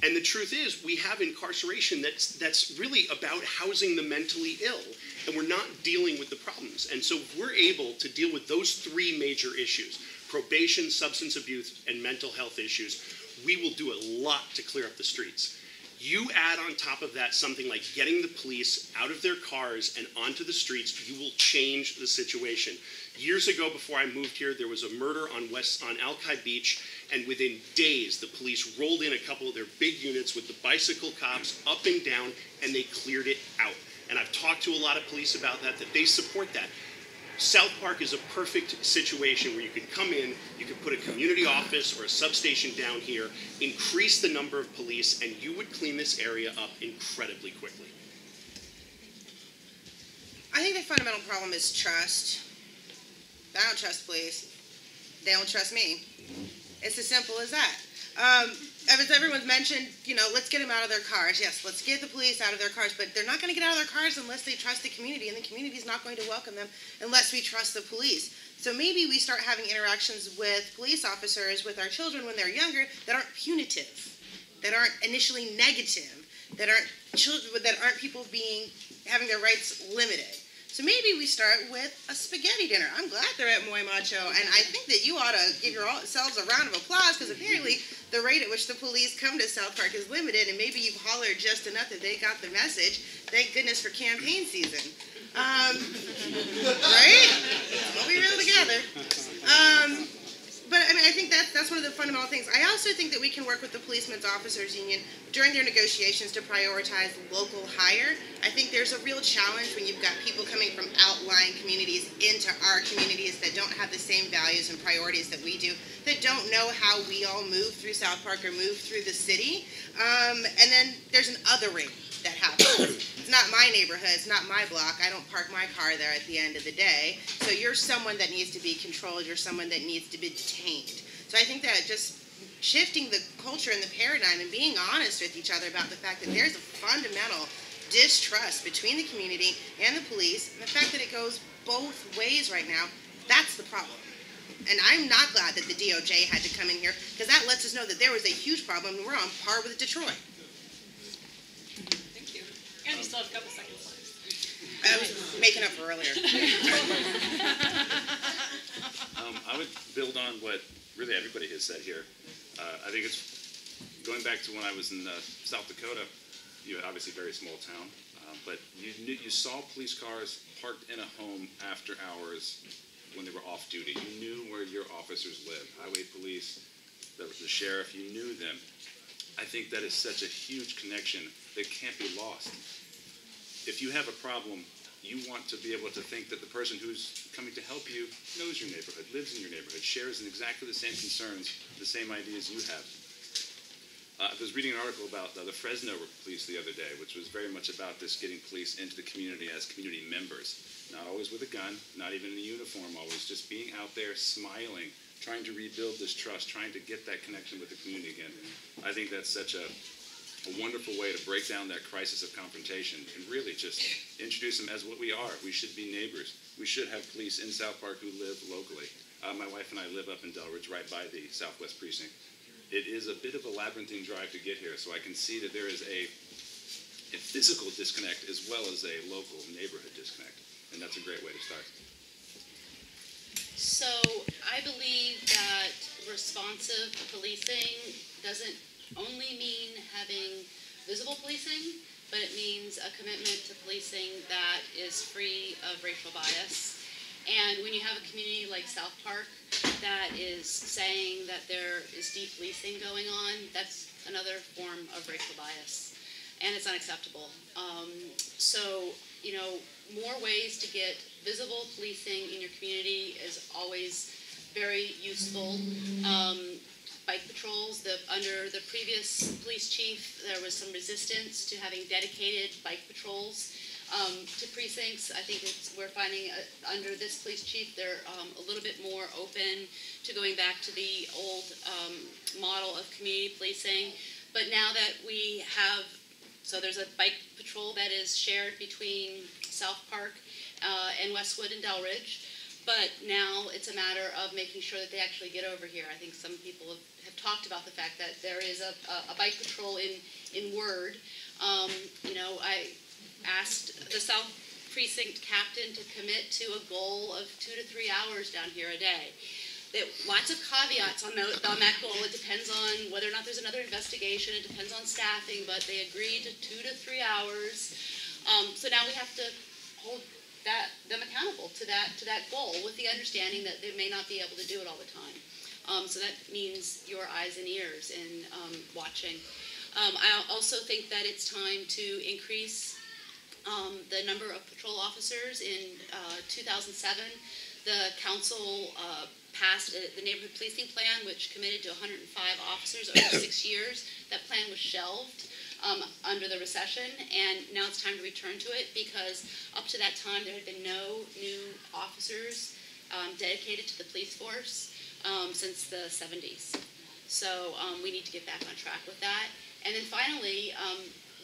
And the truth is, we have incarceration that's really about housing the mentally ill, and we're not dealing with the problems. And so if we're able to deal with those three major issues, probation, substance abuse, and mental health issues, we will do a lot to clear up the streets. You add on top of that something like getting the police out of their cars and onto the streets, you will change the situation. Years ago, before I moved here, there was a murder on Alki Beach, and within days, the police rolled in a couple of their big units with the bicycle cops up and down, and they cleared it out. And I've talked to a lot of police about that they support that. South Park is a perfect situation where you could come in, you could put a community office or a substation down here, increase the number of police, and you would clean this area up incredibly quickly. I think the fundamental problem is trust. I don't trust police. They don't trust me. It's as simple as that. As everyone's mentioned, let's get them out of their cars. Yes, let's get the police out of their cars, but they're not going to get out of their cars unless they trust the community, and the community is not going to welcome them unless we trust the police. So maybe we start having interactions with police officers with our children when they're younger that aren't punitive, that aren't initially negative, that aren't people having their rights limited. So maybe we start with a spaghetti dinner. I'm glad they're at Muy Macho, and I think that you ought to give yourselves a round of applause, because apparently the rate at which the police come to South Park is limited, and maybe you've hollered just enough that they got the message. Thank goodness for campaign season. Right? We'll be real together. But I think that's one of the fundamental things. I also think that we can work with the Policemen's Officers Union during their negotiations to prioritize local hire. I think there's a real challenge when you've got people coming from outlying communities into our communities that don't have the same values and priorities that we do, that don't know how we all move through South Park or move through the city. And then there's an othering that happens. It's not my neighborhood, it's not my block, I don't park my car there at the end of the day. So you're someone that needs to be controlled, you're someone that needs to be detained. So I think that just shifting the culture and the paradigm and being honest with each other about the fact that there's a fundamental distrust between the community and the police, and the fact that it goes both ways right now, that's the problem. And I'm not glad that the DOJ had to come in here, because that lets us know that there was a huge problem and we're on par with Detroit. And you still have a couple seconds left. I was making up for earlier. I would build on what really everybody has said here. I think it's going back to when I was in South Dakota. You had obviously a very small town, but you saw police cars parked in a home after hours when they were off duty. You knew where your officers lived. Highway police, the sheriff, you knew them. I think that is such a huge connection that can't be lost. If you have a problem, you want to be able to think that the person who's coming to help you knows your neighborhood, lives in your neighborhood, shares in exactly the same concerns, the same ideas you have. I was reading an article about the Fresno police the other day, which was very much about this getting police into the community as community members. Not always with a gun, not even in a uniform always, just being out there, smiling, trying to rebuild this trust, trying to get that connection with the community again. I think that's such a wonderful way to break down that crisis of confrontation and really just introduce them as what we are. We should be neighbors. We should have police in South Park who live locally. My wife and I live up in Delridge, right by the Southwest Precinct. It is a bit of a labyrinthine drive to get here, so I can see that there is a physical disconnect as well as a local neighborhood disconnect, and that's a great way to start. So I believe that responsive policing doesn't only mean having visible policing, but it means a commitment to policing that is free of racial bias. And when you have a community like South Park that is saying that there is depolicing going on, that's another form of racial bias. And it's unacceptable. So, you know, more ways to get visible policing in your community is always very useful. Bike patrols, under the previous police chief, there was some resistance to having dedicated bike patrols to precincts. I think we're finding under this police chief, they're a little bit more open to going back to the old model of community policing. But now that we have, so there's a bike patrol that is shared between South Park and Westwood and Delridge. But now it's a matter of making sure that they actually get over here. I think some people have talked about the fact that there is a bike patrol in Word. You know, I asked the South Precinct captain to commit to a goal of 2 to 3 hours down here a day. Lots of caveats on that goal. It depends on whether or not there's another investigation. It depends on staffing, but they agreed to 2 to 3 hours. So now we have to hold them accountable to that goal, with the understanding that they may not be able to do it all the time. So that means your eyes and ears in watching. I also think that it's time to increase the number of patrol officers. In 2007, the council passed the neighborhood policing plan, which committed to 105 officers over 6 years. That plan was shelved under the recession, and now it's time to return to it, because up to that time there had been no new officers dedicated to the police force since the 70s. So we need to get back on track with that. And then finally,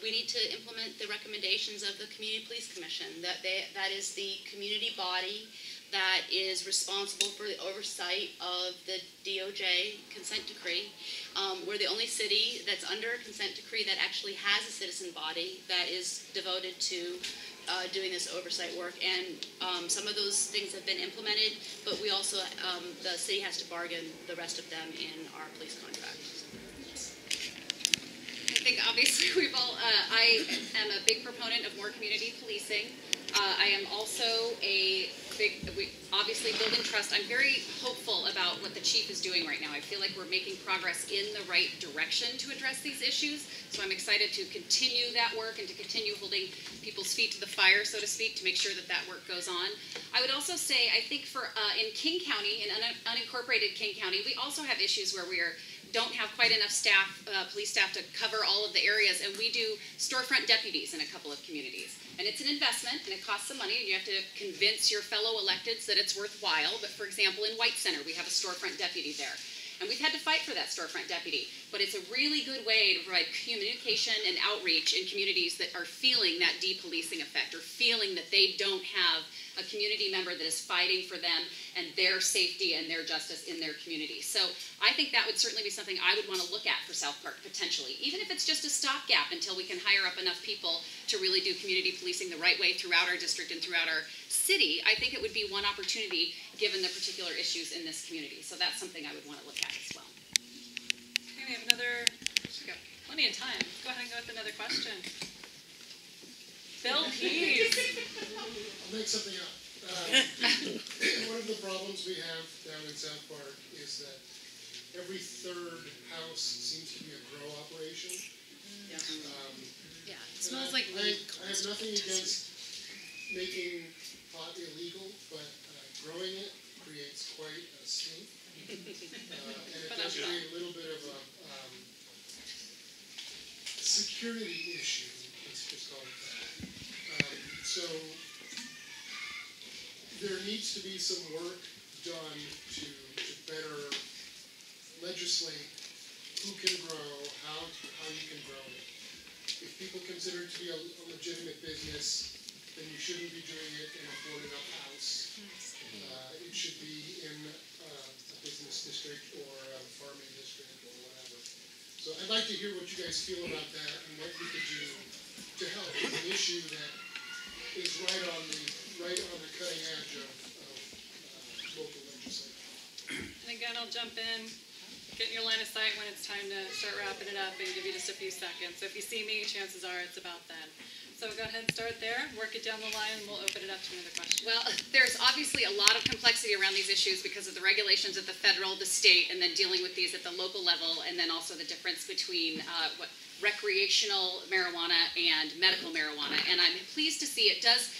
we need to implement the recommendations of the Community Police Commission. That is the community body that is responsible for the oversight of the DOJ consent decree. We're the only city that's under a consent decree that actually has a citizen body that is devoted to doing this oversight work. And some of those things have been implemented, but we also, the city has to bargain the rest of them in our police contract. I think obviously I am a big proponent of more community policing. I am also obviously building trust. I'm very hopeful about what the chief is doing right now. I feel like we're making progress in the right direction to address these issues. So I'm excited to continue that work and to continue holding people's feet to the fire, so to speak, to make sure that that work goes on. I would also say, I think in King County, in unincorporated King County, we also have issues where we don't have quite enough staff, police staff, to cover all of the areas, and we do storefront deputies in a couple of communities. And it's an investment, and it costs some money, and you have to convince your fellow electeds that it's worthwhile. But for example, in White Center, we have a storefront deputy there. And we've had to fight for that storefront deputy. But it's a really good way to provide communication and outreach in communities that are feeling that depolicing effect, or feeling that they don't have a community member that is fighting for them and their safety and their justice in their community. So I think that would certainly be something I would want to look at for South Park, potentially, even if it's just a stopgap until we can hire up enough people to really do community policing the right way throughout our district and throughout our city. I think it would be one opportunity given the particular issues in this community. So that's something I would want to look at as well. Okay, we have another, we've got plenty of time. Go ahead and go with another question. Bill Pease. I'll make something up. One of the problems we have down in South Park is that every third house seems to be a grow operation. Yeah. Yeah, it smells like weed. I have nothing against making pot illegal, but growing it creates quite a stink. And it does create a little bit of a security issue, let's just call it that. So there needs to be some work done to better legislate who can grow, how you can grow it. If people consider it to be a legitimate business, then you shouldn't be doing it in a boarded up house. It should be in a a business district or a farming district or whatever. So I'd like to hear what you guys feel about that and what we could do to help. It's an issue that is right on the cutting edge of local legislation. And again, I'll jump in, get in your line of sight when it's time to start wrapping it up and give you just a few seconds. So if you see me, chances are it's about then. So go ahead and start there, work it down the line, and we'll open it up to another question. Well, there's obviously a lot of complexity around these issues because of the regulations at the federal, the state, and then dealing with these at the local level, and then also the difference between recreational marijuana and medical marijuana. And I'm pleased to see it does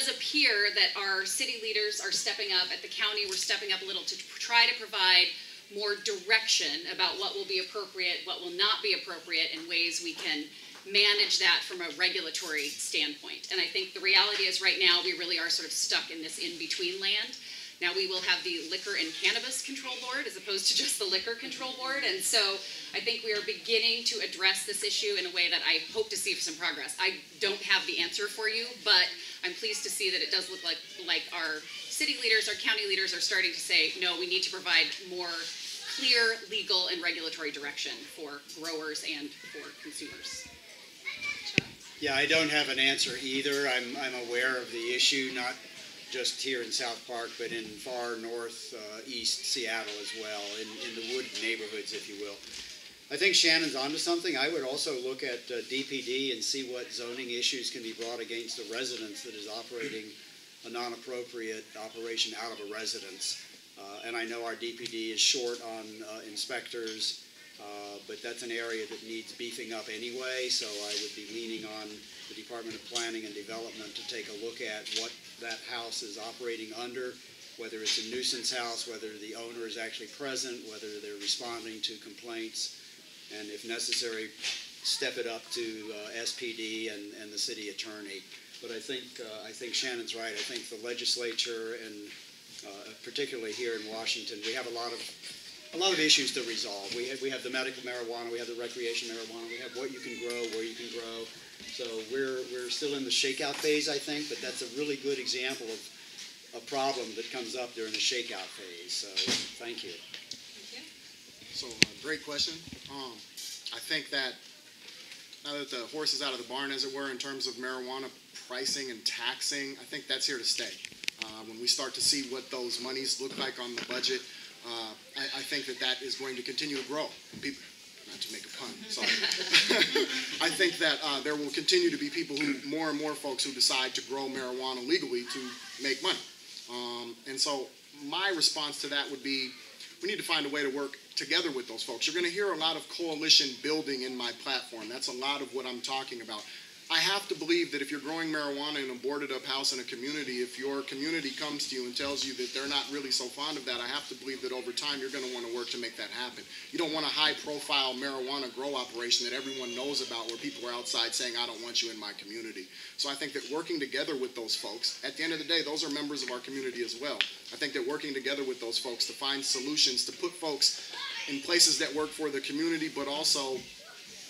appear that our city leaders are stepping up. At the county, we're stepping up a little to try to provide more direction about what will be appropriate, what will not be appropriate, and ways we can manage that from a regulatory standpoint. And I think the reality is right now we really are sort of stuck in this in-between land. Now we will have the Liquor and Cannabis Control Board as opposed to just the Liquor Control Board. And so I think we are beginning to address this issue in a way that I hope to see some progress. I don't have the answer for you, but I'm pleased to see that it does look like our city leaders, our county leaders are starting to say, no, we need to provide more clear legal and regulatory direction for growers and for consumers. Yeah, I don't have an answer either. I'm aware of the issue, not just here in South Park, but in far northeast Seattle as well, in the wood neighborhoods, if you will. I think Shannon's onto something. I would also look at DPD and see what zoning issues can be brought against a residence that is operating a non-appropriate operation out of a residence. And I know our DPD is short on inspectors, but that's an area that needs beefing up anyway, so I would be leaning on the Department of Planning and Development to take a look at what that house is operating under, whether it's a nuisance house, whether the owner is actually present, whether they're responding to complaints, and if necessary, step it up to SPD and the city attorney. But I think Shannon's right. I think the legislature and particularly here in Washington, we have a lot of issues to resolve. We have the medical marijuana, we have the recreational marijuana, we have what you can grow, where you can grow. So we're still in the shakeout phase, I think, but that's a really good example of a problem that comes up during the shakeout phase. So thank you. So great question. I think that now that the horse is out of the barn, as it were, in terms of marijuana pricing and taxing, I think that's here to stay. When we start to see what those monies look like on the budget, I think that is going to continue to grow. People, not to make a pun, sorry. I think that there will continue to be people more and more folks who decide to grow marijuana legally to make money. And so my response to that would be, we need to find a way to work together with those folks. You're going to hear a lot of coalition building in my platform. That's a lot of what I'm talking about. I have to believe that if you're growing marijuana in a boarded up house in a community, if your community comes to you and tells you that they're not really so fond of that, I have to believe that over time you're going to want to work to make that happen. You don't want a high profile marijuana grow operation that everyone knows about where people are outside saying, I don't want you in my community. So I think that working together with those folks, at the end of the day, those are members of our community as well. I think that working together with those folks to find solutions, to put folks in places that work for the community, but also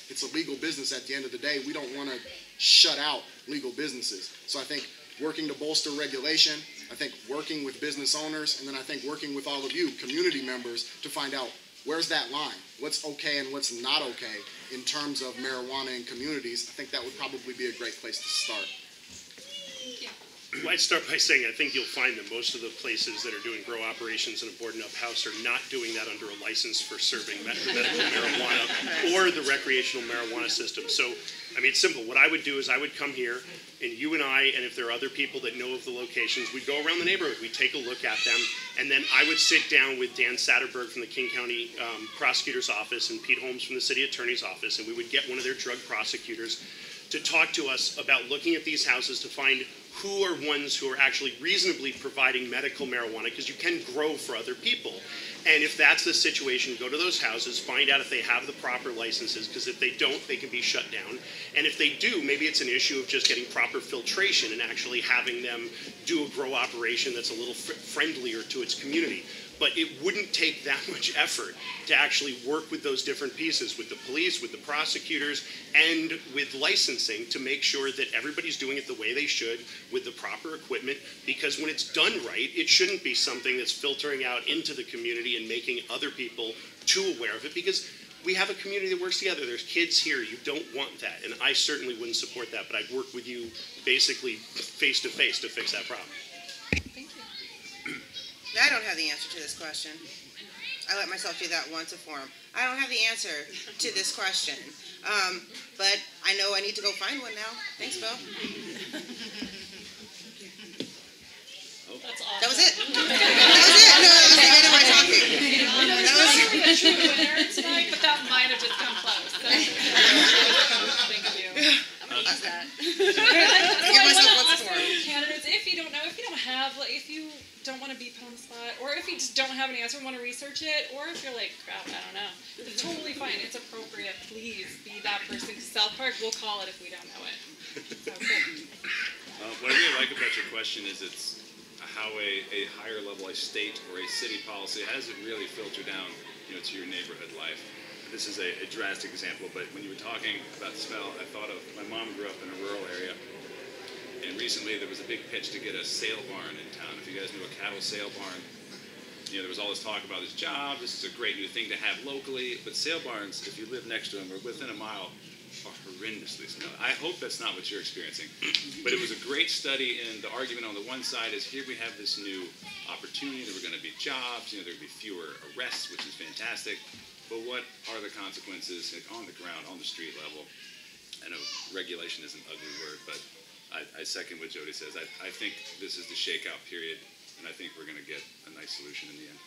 it's a legal business at the end of the day. We don't want to shut out legal businesses. So I think working to bolster regulation, I think working with business owners, and then I think working with all of you, community members, to find out where's that line, what's okay and what's not okay in terms of marijuana in communities. I think that would probably be a great place to start. Thank you. Well, I'd start by saying I think you'll find that most of the places that are doing grow operations in a boarded up house are not doing that under a license for serving medical marijuana or the recreational marijuana system. So, I mean, it's simple. What I would do is I would come here, and you and I, and if there are other people that know of the locations, we'd go around the neighborhood, we'd take a look at them, and then I would sit down with Dan Satterberg from the King County Prosecutor's Office and Pete Holmes from the City Attorney's Office, and we would get one of their drug prosecutors to talk to us about looking at these houses to find who are ones who are actually reasonably providing medical marijuana, because you can grow for other people. And if that's the situation, go to those houses, find out if they have the proper licenses, because if they don't, they can be shut down. And if they do, maybe it's an issue of just getting proper filtration and actually having them do a grow operation that's a little friendlier to its community. but it wouldn't take that much effort to actually work with those different pieces, with the police, with the prosecutors, and with licensing to make sure that everybody's doing it the way they should with the proper equipment, because when it's done right, it shouldn't be something that's filtering out into the community and making other people too aware of it, because we have a community that works together. There's kids here. You don't want that, and I certainly wouldn't support that, but I'd work with you basically face to face to fix that problem. I don't have the answer to this question. I let myself do that once a forum. I don't have the answer to this question. But I know I need to go find one now. Thanks, Bill. That's awesome. That was it. That was it. No, that was the end of my talking. That was a true winner tonight, but that might have just come close. So, thank you. I'm going to use that. So I want to ask candidates, if you don't know, if you don't have, like, if you don't want to be put on the spot, or if you just don't have an answer and want to research it, or if you're like, crap, I don't know, it's totally fine. It's appropriate. Please be that person, because South Park will call it if we don't know it. So, good. What I really like about your question is it's how a higher level, a state or a city policy, how does it really filter down, to your neighborhood life? This is a drastic example, but when you were talking about smell, I thought of my mom grew up in a rural area, and recently there was a big pitch to get a sale barn in town. If you guys knew a cattle sale barn, there was all this talk about this job. This is a great new thing to have locally, but sale barns, if you live next to them or within a mile, are horrendously smelly. I hope that's not what you're experiencing. But it was a great study, and the argument on the one side is here we have this new opportunity, there were going to be jobs, there would be fewer arrests, which is fantastic. But what are the consequences on the ground, on the street level? I know regulation is an ugly word, but I second what Jody says. I think this is the shakeout period, and I think we're going to get a nice solution in the end.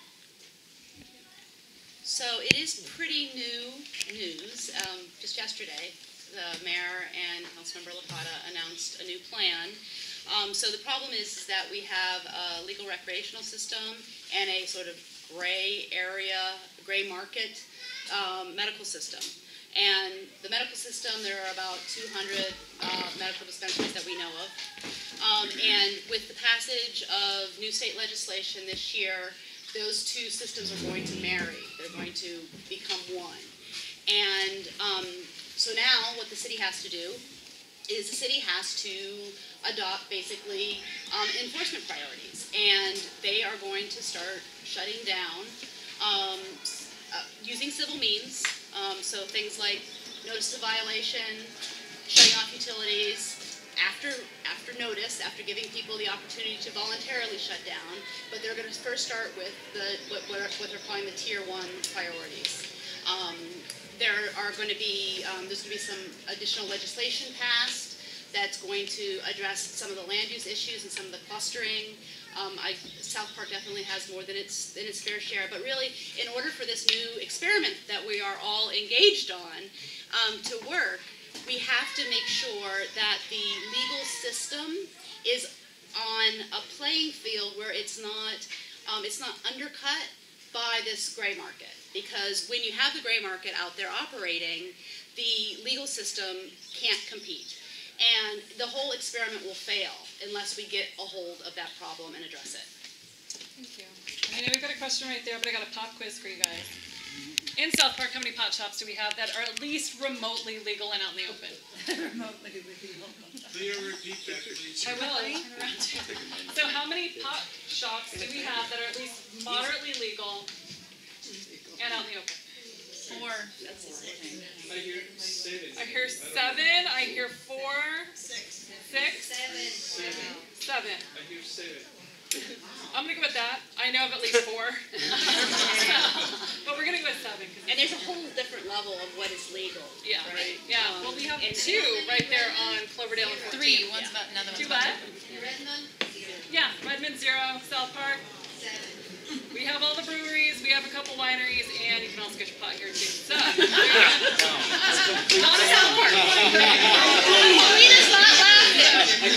So it is pretty new news. Just yesterday, the mayor and Councilmember Licata announced a new plan. So the problem is that we have a legal recreational system and a sort of gray area, gray market medical system. And the medical system, there are about 200 medical dispensaries that we know of. And with the passage of new state legislation this year, those two systems are going to marry. They're going to become one. And so now what the city has to do is the city has to adopt basically enforcement priorities. And they are going to start shutting down using civil means. So things like notice of violation, shutting off utilities, after notice, after giving people the opportunity to voluntarily shut down, but they're going to first start with what they're calling the Tier 1 priorities. There's going to be some additional legislation passed that's going to address some of the land use issues and some of the clustering. South Park definitely has more than its fair share, but really, in order for this new experiment that we are all engaged on to work, we have to make sure that the legal system is on a playing field where it's not undercut by this gray market. Because when you have the gray market out there operating, the legal system can't compete. And the whole experiment will fail unless we get a hold of that problem and address it. Thank you. I know we've got a question right there, but I got a pop quiz for you guys. In South Park, how many pot shops do we have that are at least remotely legal and out in the open? Remotely legal. Can you repeat that, please? I will. So how many pot shops do we have that are at least moderately legal and out in the open? 4. I hear 7. I hear 7. I hear 4. 6. 7. 7. I hear 7. I'm going to go with that. I know of at least 4. But we're going to go with 7. And there's a whole different level of what is legal. Yeah, right? Yeah, well, we have 2 right there on Cloverdale and 14. 3. One's about another one. 2 what? Redmond? Yeah, Redmond 0, South Park. 7. We have all the breweries, we have a couple wineries, and you can also get your pot here too. So, not a South Park. Marina's not laughing.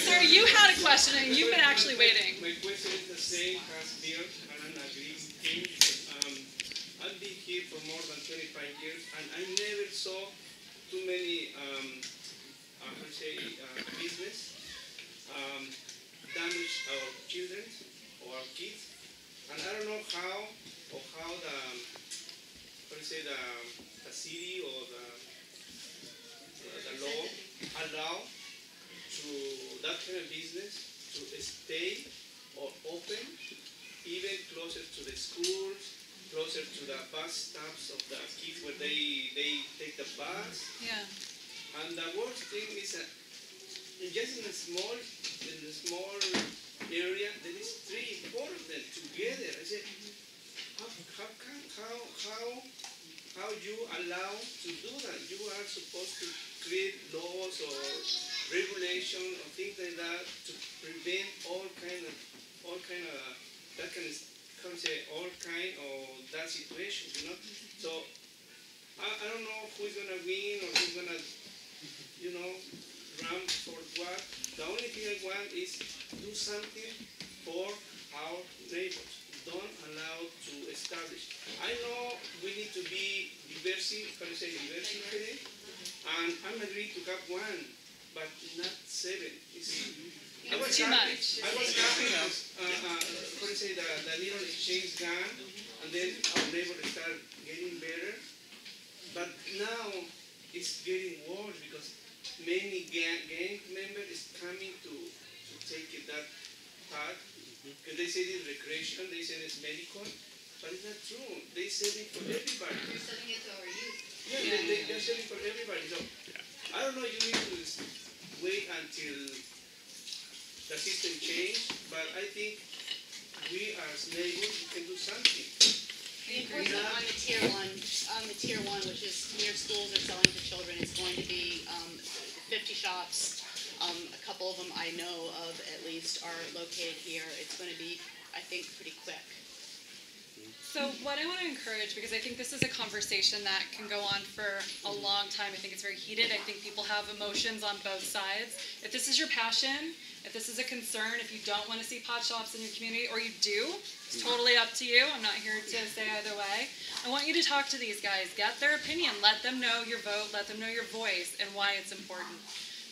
Sir, you had a question, and you've been actually waiting. My question is the same as Bill, and I'm agreeing with him. I've been here for more than 25 years, and I never saw too many business damage our children or our kids. And I don't know how the city or the law allow to that kind of business to stay or open even closer to the schools, closer to the bus stops of the kids where they take the bus. Yeah. And the worst thing is that just in a small area, there is 3, 4 of them together. I said, how you allow to do that? You are supposed to create laws or regulation or things like that to prevent all kind of that situation, you know. So I don't know who's gonna win or who's gonna, run for what. The only thing I want is do something for our neighbors. Don't allow to establish. I know we need to be diversity, and I'm agreed to have 1, but not 7. I was too happy. much. I was happy because, the little exchange gun, and then our neighbors start getting better. But now it's getting worse because many gang members is coming to take that path. Because they say it's recreation, they say it's medical, but it's not true. They sell it for everybody. They're selling it to our youth. Yeah, they're selling for everybody. So I don't know, you need to wait until the system changes, but I think we as neighbors can do something. Unfortunately, on the tier one, which is near schools are selling to children, it's going to be 50 shops. A couple of them I know of at least are located here. It's going to be, I think, pretty quick. So what I want to encourage, because I think this is a conversation that can go on for a long time. I think it's very heated. I think people have emotions on both sides. If this is your passion, if this is a concern, if you don't want to see pot shops in your community, or you do, it's totally up to you. I'm not here to say either way. I want you to talk to these guys. Get their opinion. Let them know your vote. Let them know your voice and why it's important.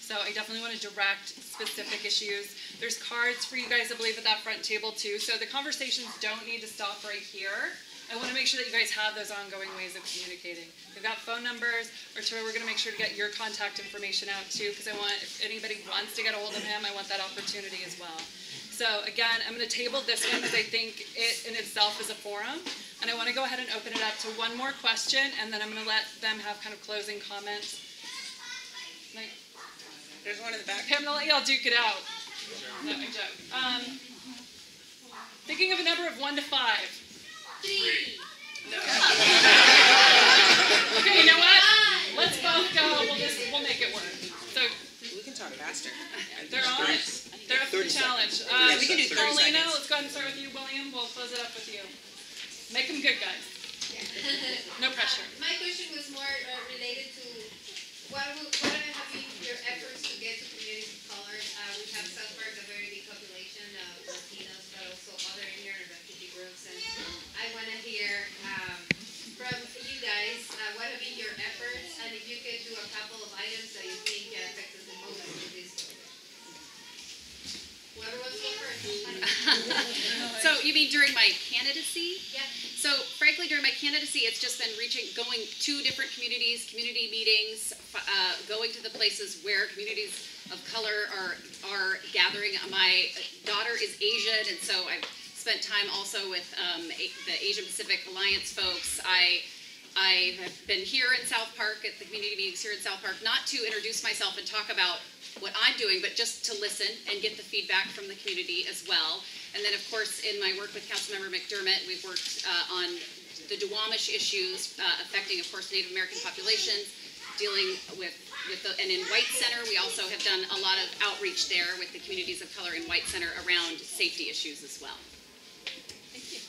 So I definitely want to direct specific issues. There's cards for you guys, I believe, at that front table too. So the conversations don't need to stop right here. I want to make sure that you guys have those ongoing ways of communicating. We've got phone numbers. Arturo, we're going to make sure to get your contact information out too, because I want, if anybody wants to get a hold of him, I want that opportunity as well. So again, I'm going to table this one because I think it in itself is a forum. And I want to go ahead and open it up to one more question, and then I'm going to let them have kind of closing comments. There's one in the back. Okay, I'm going to let y'all duke it out. No, I joke. Thinking of a number of 1 to 5. 3. No. Okay, you know what? Let's both go. We'll make it work. So we can talk faster. They're on it. They're up for the challenge. We can do 30 Paulina, seconds. let's go ahead and start with you, William. We'll close it up with you. Make them good, guys. No pressure. My question was more related to what have been your efforts to get to communities of color? We have South Park, a very big population of Latinos, but also other immigrant and refugee groups. And I want to hear from you guys, what have been your efforts? And if you could do a couple of items that you think affect us the most with this. Whoever wants to go first. So you mean during my candidacy? Yeah. So frankly, during my candidacy, it's just been going to different communities, community meetings, going to the places where communities of color are gathering. My daughter is Asian, and so I've spent time also with the Asian Pacific Alliance folks. I have been here in South Park at the community meetings here in South Park, not to introduce myself and talk about what I'm doing, but just to listen and get the feedback from the community as well. And then, of course, in my work with Councilmember McDermott, we've worked on the Duwamish issues affecting, of course, Native American populations, dealing with and in White Center, we also have done a lot of outreach there with the communities of color in White Center around safety issues as well. Thank you.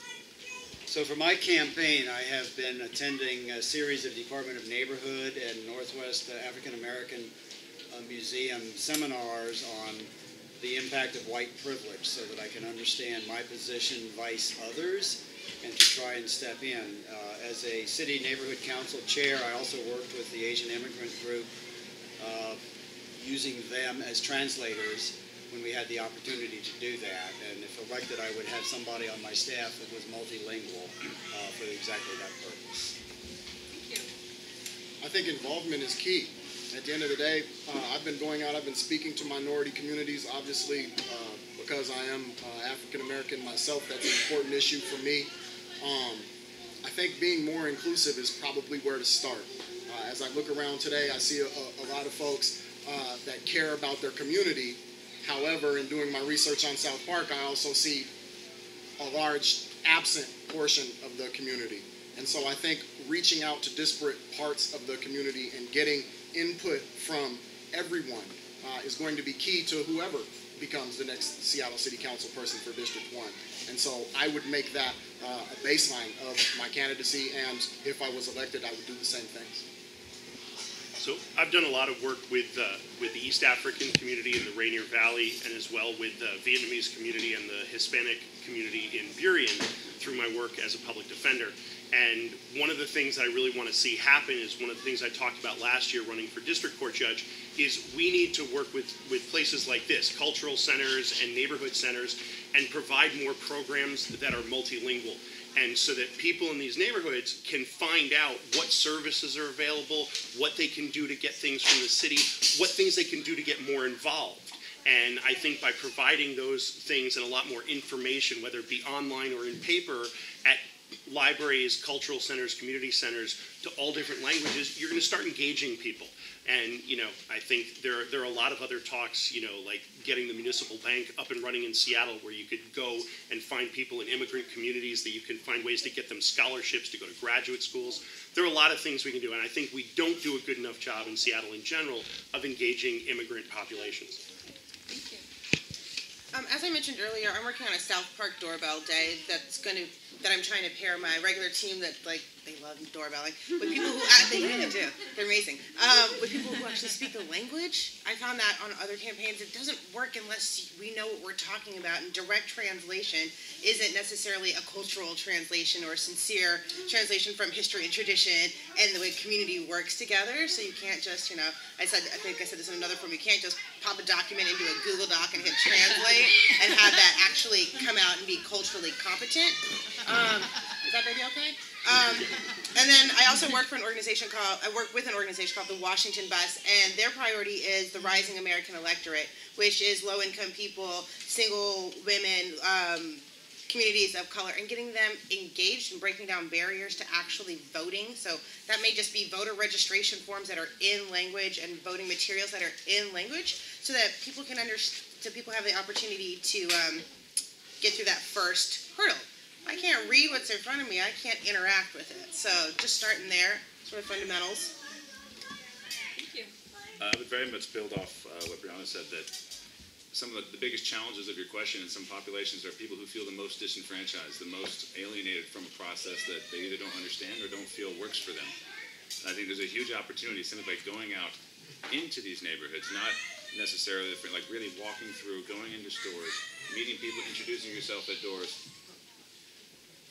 So for my campaign, I have been attending a series of Department of Neighborhood and Northwest African American Museum seminars on the impact of white privilege so that I can understand my position vice others and to try and step in. As a city neighborhood council chair, I also worked with the Asian immigrant group using them as translators when we had the opportunity to do that. And if elected, I would have somebody on my staff that was multilingual for exactly that purpose. I think involvement is key. At the end of the day, I've been going out, I've been speaking to minority communities, obviously, because I am African American myself. That's an important issue for me. I think being more inclusive is probably where to start. As I look around today, I see a lot of folks that care about their community. However, in doing my research on South Park, I also see a large absent portion of the community. And so I think reaching out to disparate parts of the community and getting input from everyone is going to be key to whoever becomes the next Seattle City Council person for District 1. And so I would make that a baseline of my candidacy, and if I was elected, I would do the same things. So I've done a lot of work with the East African community in the Rainier Valley, and as well with the Vietnamese community and the Hispanic community in Burien through my work as a public defender. And one of the things that I really want to see happen is one of the things I talked about last year running for district court judge is we need to work with places like this, cultural centers and neighborhood centers, and provide more programs that are multilingual. And so that people in these neighborhoods can find out what services are available, what they can do to get things from the city, what things they can do to get more involved. And I think by providing those things and a lot more information, whether it be online or in paper, at libraries, cultural centers, community centers, to all different languages, you're going to start engaging people. And, I think there are a lot of other talks, like getting the municipal bank up and running in Seattle, where you could go and find people in immigrant communities, that you can find ways to get them scholarships to go to graduate schools. There are a lot of things we can do, and I think we don't do a good enough job in Seattle in general of engaging immigrant populations. Thank you. As I mentioned earlier, I'm working on a South Park doorbell day that I'm trying to pair my regular team that, they love doorbelling, with people who, they really do, they're amazing, with people who actually speak the language. I found that on other campaigns, it doesn't work unless we know what we're talking about, and direct translation isn't necessarily a cultural translation or a sincere translation from history and tradition and the way community works together. So you can't just, I think I said this in another form, you can't just pop a document into a Google Doc and hit translate and have that actually come out and be culturally competent. Is that baby okay? And then I also work with an organization called the Washington Bus, and their priority is the rising American electorate, which is low-income people, single women, communities of color, and getting them engaged and breaking down barriers to actually voting. So that may just be voter registration forms that are in language and voting materials that are in language, so that people can people have the opportunity to get through that first hurdle. I can't read what's in front of me. I can't interact with it. So just starting there, sort of fundamentals. Thank you. I would very much build off what Brianna said, that some of the biggest challenges of your question in some populations are people who feel the most disenfranchised, the most alienated from a process that they either don't understand or don't feel works for them. And I think there's a huge opportunity simply by going out into these neighborhoods, not necessarily like really walking through, going into stores, meeting people, introducing yourself at doors.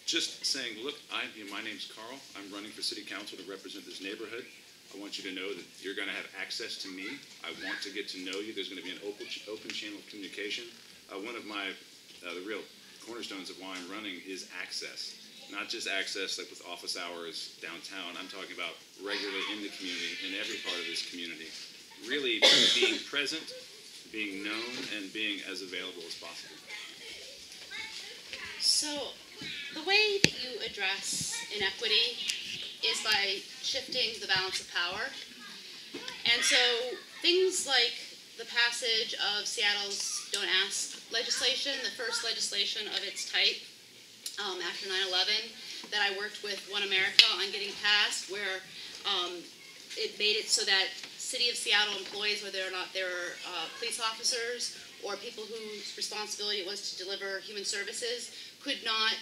Just saying, look, my name's Karl. I'm running for city council to represent this neighborhood. I want you to know that you're going to have access to me. I want to get to know you. There's going to be an open channel of communication. One of the real cornerstones of why I'm running is access. Not just access like with office hours downtown. I'm talking about regularly in the community, in every part of this community. Really being present, being known, and being as available as possible. So, the way that you address inequity is by shifting the balance of power. And so things like the passage of Seattle's Don't Ask legislation, the first legislation of its type after 9/11, that I worked with One America on getting passed, where it made it so that City of Seattle employees, whether or not they're police officers or people whose responsibility it was to deliver human services, could not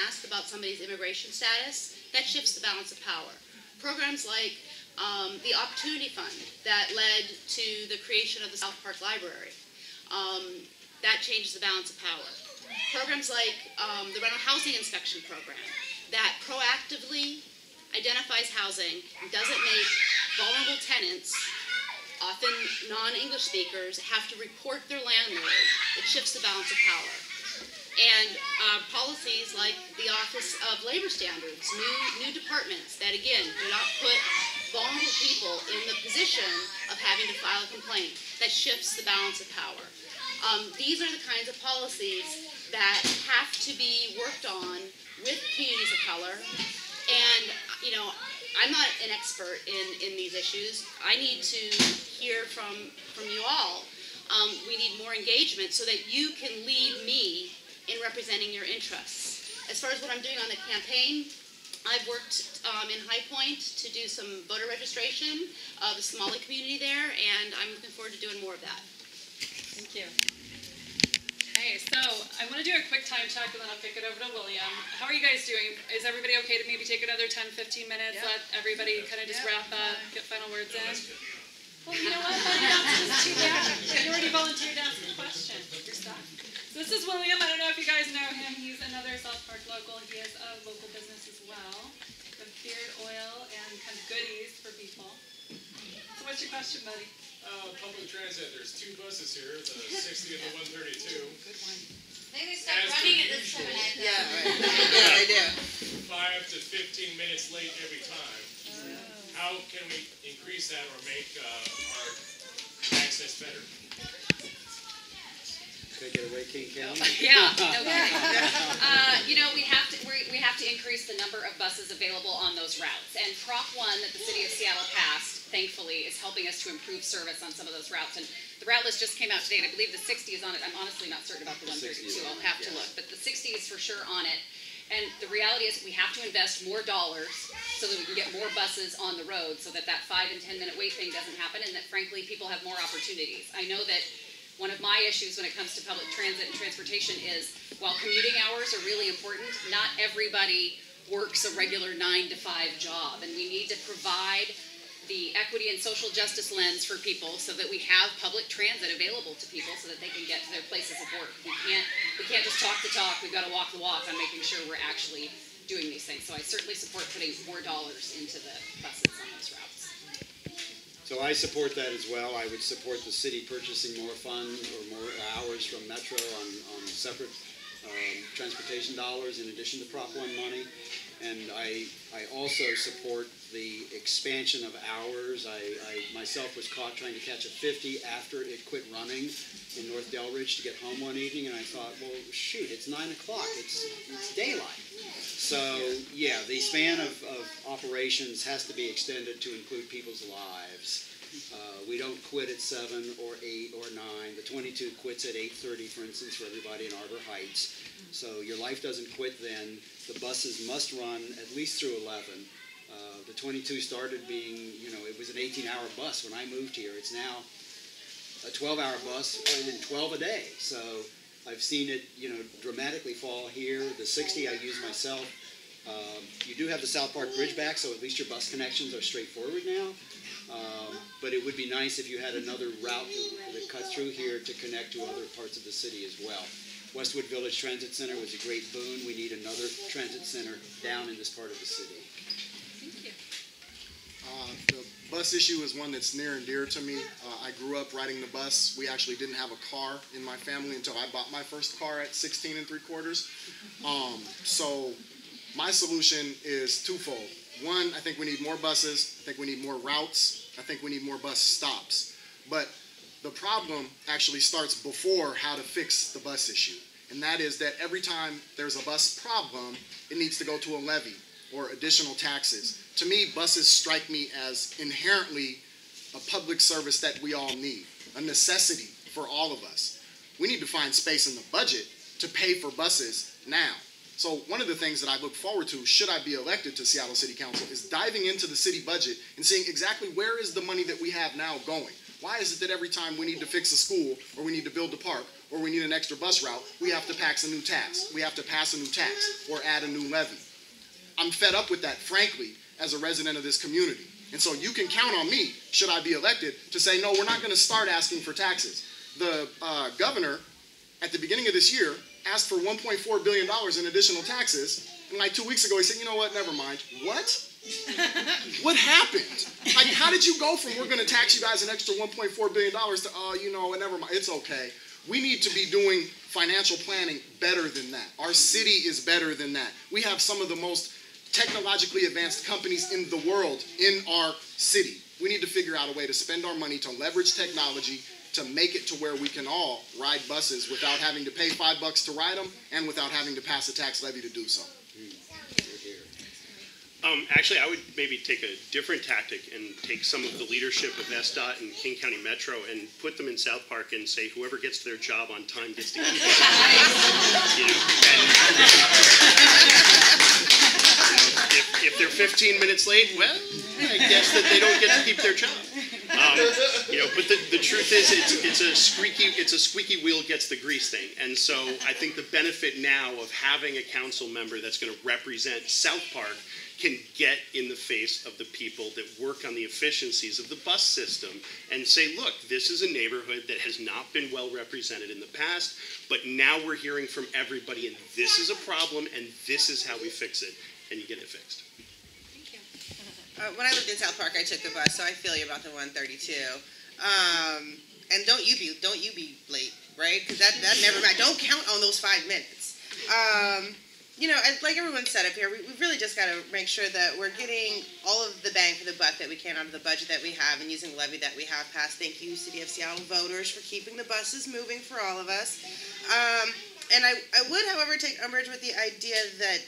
ask about somebody's immigration status. That shifts the balance of power. Programs like the Opportunity Fund that led to the creation of the South Park Library, that changes the balance of power. Programs like the Rental Housing Inspection Program that proactively identifies housing and doesn't make vulnerable tenants often non-English speakers, have to report their landlord. It shifts the balance of power. And policies like the Office of Labor Standards, new departments that, again, do not put vulnerable people in the position of having to file a complaint, that shifts the balance of power. These are the kinds of policies that have to be worked on with communities of color. And, you know, I'm not an expert in these issues. I need to hear from you all. We need more engagement so that you can lead me in representing your interests. As far as what I'm doing on the campaign, I've worked in High Point to do some voter registration of the Somali community there, and I'm looking forward to doing more of that. Thank you. Okay, so I want to do a quick time check and then I'll kick it over to William. How are you guys doing? Is everybody okay to maybe take another 10, 15 minutes, let everybody kind of just wrap up, get final words in? Well, you know what? That's too bad. You already volunteered to ask a question. You're stuck. So this is William. I don't know if you guys know him. He's another South Park local. He has a local business as well with beard oil and kind of goodies for people. So what's your question, buddy? Public transit. There's two buses here, the 60 and the 132. Good one. Maybe start running at this time. Yeah, right. Good idea. 5 to 15 minutes late every time. How can we increase that or make our access better? Take it away, King County. Yeah. You know, we have to increase the number of buses available on those routes. And Prop 1 that the City of Seattle passed, thankfully, is helping us to improve service on some of those routes. And the route list just came out today, and I believe the 60 is on it. I'm honestly not certain about the 132. I'll have to look. But the 60 is for sure on it. And the reality is we have to invest more dollars so that we can get more buses on the road so that 5 and 10 minute wait thing doesn't happen and that, frankly, people have more opportunities. I know that one of my issues when it comes to public transit and transportation is while commuting hours are really important, not everybody works a regular 9 to 5 job. And we need to provide the equity and social justice lens for people so that we have public transit available to people so that they can get to their places of work. We can't just talk the talk, we've got to walk the walk on making sure we're actually doing these things. So I certainly support putting more dollars into the buses on those routes. So I support that as well. I would support the city purchasing more funds or more hours from Metro on separate transportation dollars in addition to Prop 1 money. And I also support the expansion of hours. I myself was caught trying to catch a 50 after it quit running in North Delridge to get home one evening, and I thought, well, shoot, it's 9 o'clock. It's daylight. So, yeah, the span of operations has to be extended to include people's lives. We don't quit at 7 or 8 or 9. The 22 quits at 8:30, for instance, for everybody in Arbor Heights. So your life doesn't quit then. The buses must run at least through 11. The 22 started being, you know, it was an 18-hour bus when I moved here. It's now a 12-hour bus and 12 a day. So I've seen it, you know, dramatically fall here. The 60 I use myself. You do have the South Park Bridge back, so at least your bus connections are straightforward now. But it would be nice if you had another route that cuts through here to connect to other parts of the city as well. Westwood Village Transit Center was a great boon. We need another transit center down in this part of the city. Thank you. The bus issue is one that's near and dear to me. I grew up riding the bus. We actually didn't have a car in my family until I bought my first car at 16 3/4. So my solution is twofold. One, I think we need more buses. I think we need more routes. I think we need more bus stops. But the problem actually starts before how to fix the bus issue. And that is that every time there's a bus problem, it needs to go to a levy or additional taxes. To me, buses strike me as inherently a public service that we all need, a necessity for all of us. We need to find space in the budget to pay for buses now. So one of the things that I look forward to, should I be elected to Seattle City Council, is diving into the city budget and seeing exactly where is the money that we have now going. Why is it that every time we need to fix a school, or we need to build a park, or we need an extra bus route, we have to pass a new tax, we have to pass a new tax, or add a new levy? I'm fed up with that, frankly, as a resident of this community. And so you can count on me, should I be elected, to say, no, we're not going to start asking for taxes. The governor, at the beginning of this year, asked for $1.4 billion in additional taxes, and like 2 weeks ago, he said, you know what, never mind. What? What happened? Like, how did you go from we're going to tax you guys an extra $1.4 billion to, you know, never mind, it's okay. We need to be doing financial planning better than that. Our city is better than that. We have some of the most technologically advanced companies in the world in our city. We need to figure out a way to spend our money to leverage technology to make it to where we can all ride buses without having to pay $5 to ride them and without having to pass a tax levy to do so. Actually, I would maybe take a different tactic and take some of the leadership of SDOT and King County Metro and put them in South Park and say whoever gets to their job on time gets to keep it. You know, if they're 15 minutes late, well, I guess that they don't get to keep their job. You know, but the truth is, it's a squeaky wheel gets the grease thing. And so I think the benefit now of having a council member that's going to represent South Park can get in the face of the people that work on the efficiencies of the bus system and say, look, this is a neighborhood that has not been well represented in the past, but now we're hearing from everybody, and this is a problem, and this is how we fix it, and you get it fixed. When I lived in South Park, I took the bus, so I feel you about the 132. And don't you be late, right? Because that never matters. Don't count on those 5 minutes. You know, like everyone said up here, we've really just got to make sure that we're getting all of the bang for the buck that we can out of the budget that we have and using the levy that we have passed. Thank you, City of Seattle voters, for keeping the buses moving for all of us. And I would, however, take umbrage with the idea that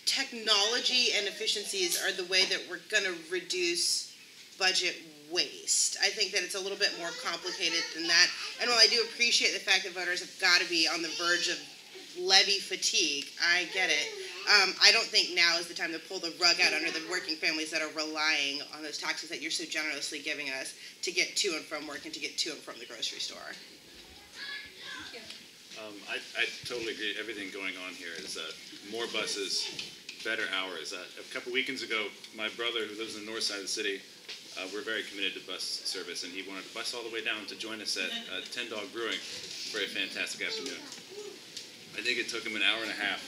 technology and efficiencies are the way that we're going to reduce budget waste. I think that it's a little bit more complicated than that. And while I do appreciate the fact that voters have got to be on the verge of levy fatigue, I get it. I don't think now is the time to pull the rug out under the working families that are relying on those taxes that you're so generously giving us to get to and from work and to get to and from the grocery store. I totally agree. Everything going on here is more buses, better hours. A couple weekends ago, my brother, who lives on the north side of the city, we're very committed to bus service, and he wanted to bus all the way down to join us at 10 Dog Brewing for a fantastic afternoon. I think it took him an hour and a half,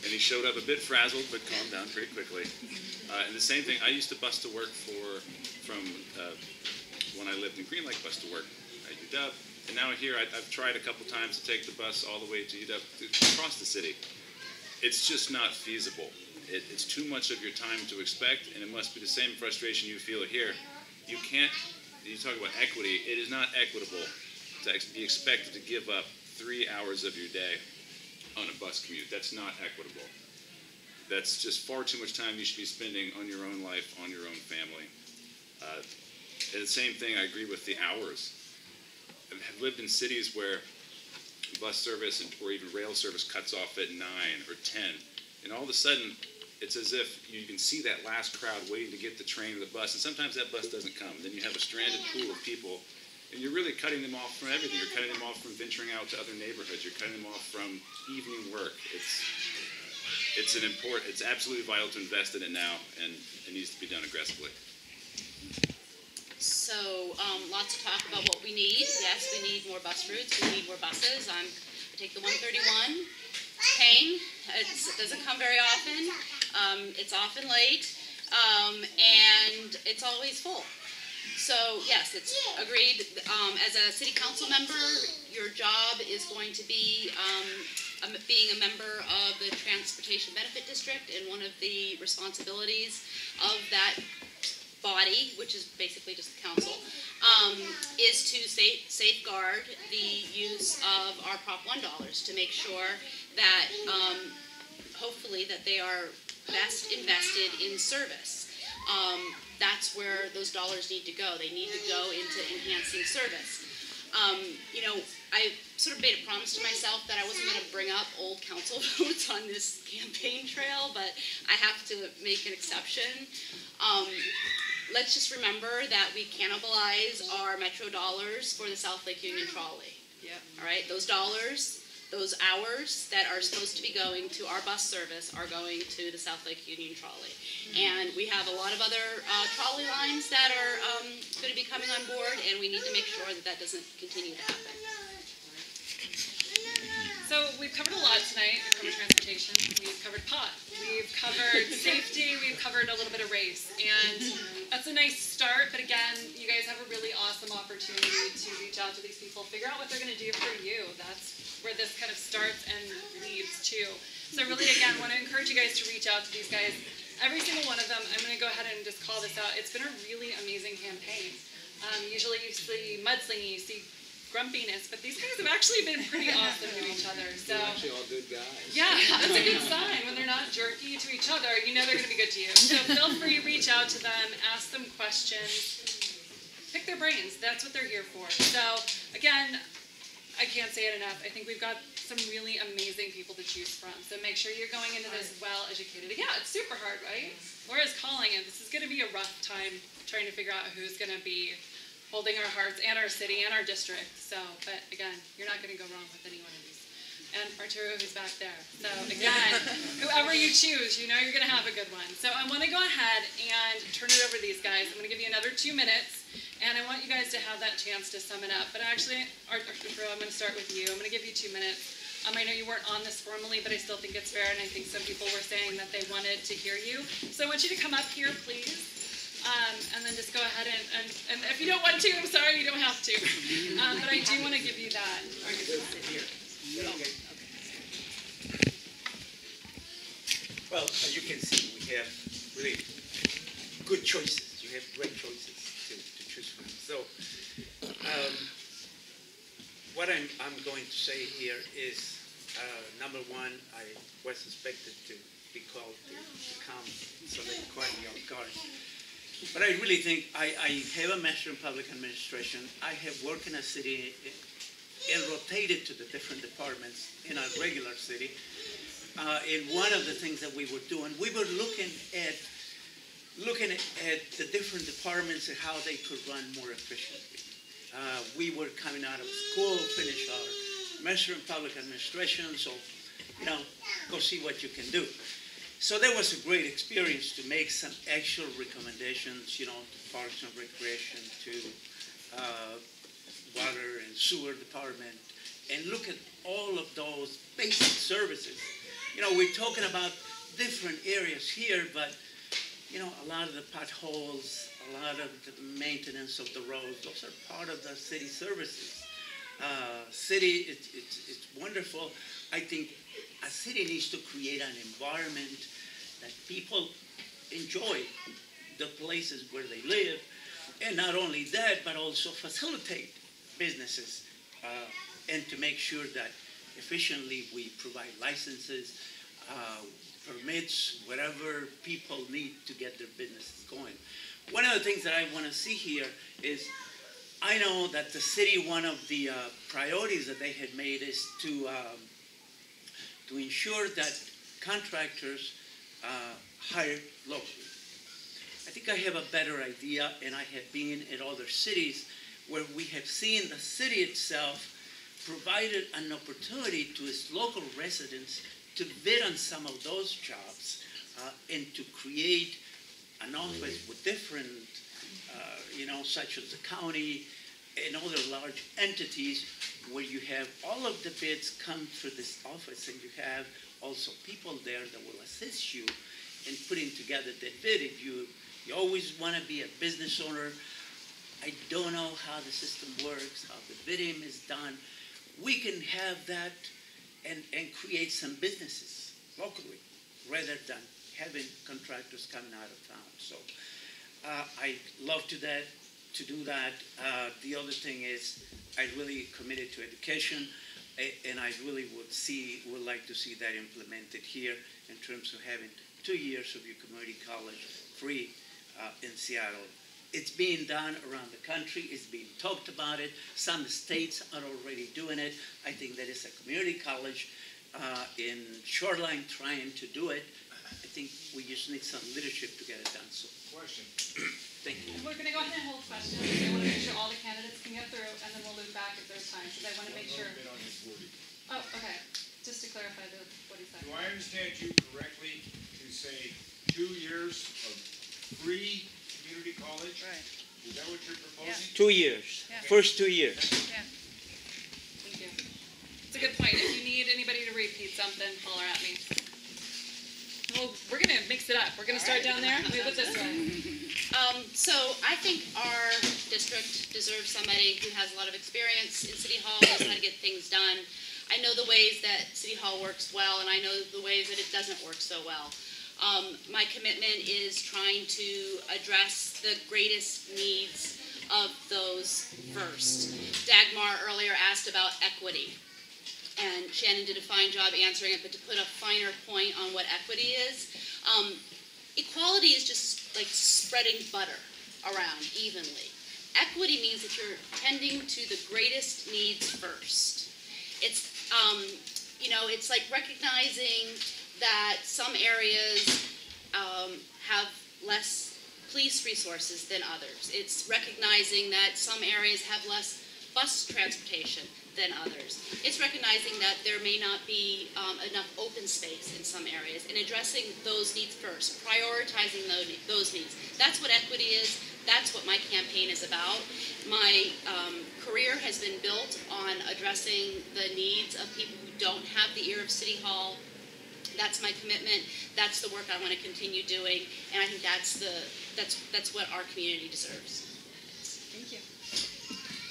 and he showed up a bit frazzled, but calmed down pretty quickly. And the same thing, I used to bus to work from when I lived in Green Lake, bus to work at UW. And now here, I've tried a couple times to take the bus all the way to UW across the city. It's just not feasible. It's too much of your time to expect, and it must be the same frustration you feel here. You talk about equity, it is not equitable to be expected to give up 3 hours of your day on a bus commute. That's not equitable. That's just far too much time you should be spending on your own life, on your own family. And the same thing, I agree with the hours. I've lived in cities where bus service or even rail service cuts off at 9 or 10, and all of a sudden it's as if you can see that last crowd waiting to get the train or the bus, and sometimes that bus doesn't come. Then you have a stranded pool of people, and you're really cutting them off from everything. You're cutting them off from venturing out to other neighborhoods. You're cutting them off from evening work. It's absolutely vital to invest in it now, and it needs to be done aggressively. So lots to talk about what we need. Yes, we need more bus routes. We need more buses. I take the 131. Pain. It doesn't come very often. It's often late, and it's always full. So yes, it's agreed. As a city council member, your job is going to be being a member of the Transportation Benefit District, and one of the responsibilities of that body, which is basically just the council, is to safeguard the use of our Prop 1 dollars to make sure that hopefully that they are best invested in service. That's where those dollars need to go. They need to go into enhancing service. You know, I sort of made a promise to myself that I wasn't going to bring up old council votes on this campaign trail, but I have to make an exception. Let's just remember that we cannibalize our Metro dollars for the South Lake Union trolley. Yep. All right, those dollars, those hours that are supposed to be going to our bus service are going to the South Lake Union trolley. And we have a lot of other trolley lines that are going to be coming on board, and we need to make sure that that doesn't continue to happen. So we've lot tonight. We've covered transportation, we've covered pot, we've covered safety, we've covered a little bit of race. And that's a nice start, but again, you guys have a really awesome opportunity to reach out to these people, figure out what they're going to do for you. That's where this kind of starts and leads to. So really, again, want to encourage you guys to reach out to these guys. Every single one of them, I'm going to go ahead and just call this out. It's been a really amazing campaign. Usually you see mudslinging, you see grumpiness, but these guys have actually been pretty awesome to each other. So They're actually all good guys. yeah, that's a good sign. When they're not jerky to each other, you know they're going to be good to you. So feel free to reach out to them, ask them questions, pick their brains. That's what they're here for. So again, I can't say it enough. I think we've got some really amazing people to choose from. So make sure you're going into this well educated. Yeah, it's super hard, right? Laura's calling it. This is going to be a rough time trying to figure out who's going to be holding our hearts and our city and our district. So, but again, you're not going to go wrong with any one of these. And Arturo, who's back there. So again, whoever you choose, you know you're going to have a good one. So I want to go ahead and turn it over to these guys. I'm going to give you another 2 minutes, and I want you guys to have that chance to sum it up. But actually, Arturo, I'm going to start with you. I'm going to give you 2 minutes. I know you weren't on this formally, but I still think it's fair, and I think some people were saying that they wanted to hear you. So I want you to come up here, please. And then just go ahead and if you don't want to, I'm sorry, you don't have to. But I do want to give you that. Well, as you can see, we have really good choices. You have great choices to choose from. So, what I'm going to say here is, number one, I was expected to be called to come, so they caught me off guard. But I really think I have a master in public administration. I have worked in a city and rotated to the different departments in a regular city. And one of the things that we were doing, we were looking at the different departments and how they could run more efficiently. We were coming out of school, finished our master in public administration, so, go see what you can do. So that was a great experience to make some actual recommendations, to Parks and Recreation, to Water and Sewer Department, and look at all of those basic services. We're talking about different areas here, but, a lot of the potholes, a lot of the maintenance of the roads, those are part of the city services. City, it's wonderful. I think a city needs to create an environment that people enjoy the places where they live, and not only that, but also facilitate businesses and to make sure that efficiently we provide licenses, permits, whatever people need to get their businesses going. One of the things that I want to see here is, I know that the city, one of the priorities that they had made is to ensure that contractors hire locally. I think I have a better idea, and I have been in other cities where we have seen the city itself provided an opportunity to its local residents to bid on some of those jobs and to create an office with different, such as the county and other large entities where you have all of the bids come through this office, and you have also people there that will assist you in putting together that bid. If you always want to be a business owner, I don't know how the system works, how the bidding is done. We can have that and create some businesses locally rather than having contractors coming out of town. So I love to do that. The other thing is I really committed to education, and I really would like to see that implemented here in terms of having 2 years of your community college free in Seattle. It's being done around the country. It's being talked about it. Some states are already doing it. I think there is a community college in Shoreline trying to do it. I think we just need some leadership to get it done. So, question. Thank you. We're going to go ahead and hold questions. I want to make sure all the candidates can get through, and then we'll loop back if there's time, because I want to make sure. Oh, okay. Just to clarify what he said. Do I understand you correctly to say 2 years of free community college? Right. Is that what you're proposing? 2 years. Yeah. First 2 years. Yeah. Thank you. It's a good point. If you need anybody to repeat something, holler at me. Well, we're going to mix it up. We're going to start down there. Move it this way. So I think our district deserves somebody who has a lot of experience in City Hall, knows how to get things done. I know the ways that City Hall works well, and I know the ways that it doesn't work so well. My commitment is trying to address the greatest needs of those first. Dagmar earlier asked about equity, and Shannon did a fine job answering it, but to put a finer point on what equity is, equality is just like spreading butter around evenly. Equity means that you're tending to the greatest needs first. It's, it's like recognizing that some areas have less police resources than others. It's recognizing that some areas have less bus transportation than others. It's recognizing that there may not be enough open space in some areas and addressing those needs first, prioritizing those needs. That's what equity is. That's what my campaign is about. My career has been built on addressing the needs of people who don't have the ear of City Hall. That's my commitment. That's the work I want to continue doing, and I think that's what our community deserves. Thank you.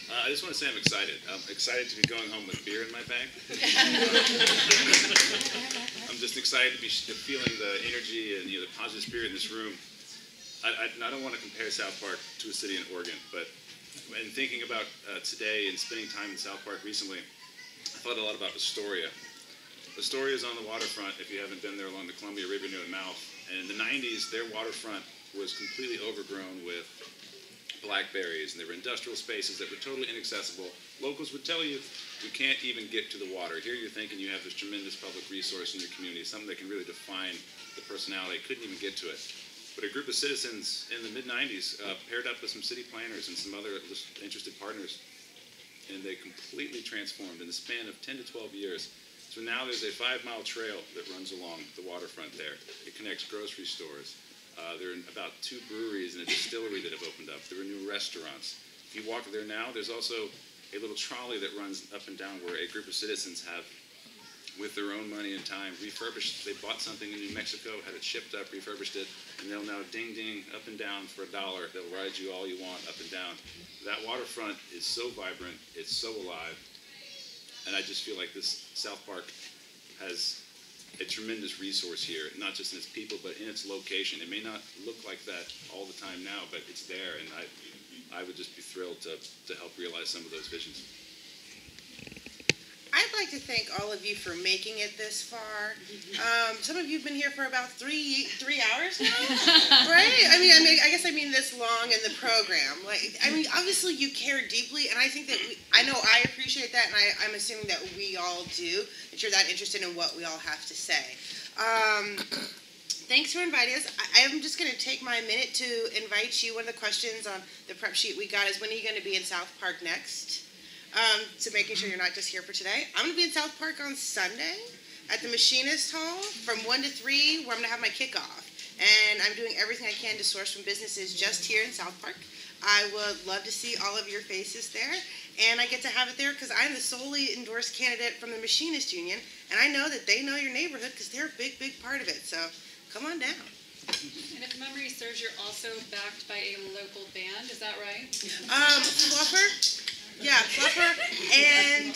I just want to say I'm excited. I'm excited to be going home with beer in my bag. I'm just excited to be feeling the energy and the positive spirit in this room. I don't want to compare South Park to a city in Oregon, but in thinking about today and spending time in South Park recently, I thought a lot about Astoria. Astoria is on the waterfront, if you haven't been there, along the Columbia River near the mouth. And in the 90s, their waterfront was completely overgrown with blackberries, and there were industrial spaces that were totally inaccessible. Locals would tell you, you can't even get to the water. Here you're thinking you have this tremendous public resource in your community, something that can really define the personality. Couldn't even get to it. But a group of citizens in the mid-90s paired up with some city planners and some other interested partners, and they completely transformed in the span of 10 to 12 years. So now there's a 5-mile trail that runs along the waterfront there. It connects grocery stores. There are about 2 breweries and a distillery that have opened up. There are new restaurants. If you walk there now, there's also a little trolley that runs up and down where a group of citizens have, with their own money and time, refurbished. They bought something in New Mexico, had it shipped up, refurbished it, and they'll now ding ding up and down for $1. They'll ride you all you want up and down. That waterfront is so vibrant, it's so alive, and I just feel like this South Park has a tremendous resource here, not just in its people, but in its location. It may not look like that all the time now, but it's there, and I would just be thrilled to help realize some of those visions. I'd like to thank all of you for making it this far. Some of you have been here for about 3 hours now, right? I guess I mean this long in the program. Obviously you care deeply, and I think that I know I appreciate that, and I'm assuming that we all do, that you're that interested in what we all have to say. Thanks for inviting us. I am just going to take my minute to invite you. One of the questions on the prep sheet we got is, when are you going to be in South Park next? So making sure you're not just here for today. I'm going to be in South Park on Sunday at the Machinist Hall from 1 to 3, where I'm going to have my kickoff. And I'm doing everything I can to source from businesses just here in South Park. I would love to see all of your faces there. And I get to have it there because I'm the solely endorsed candidate from the Machinist Union. And I know that they know your neighborhood because they're a big, big part of it. So come on down. And if memory serves, you're also backed by a local band. Is that right? Fluffer. Yeah, Fluffer, and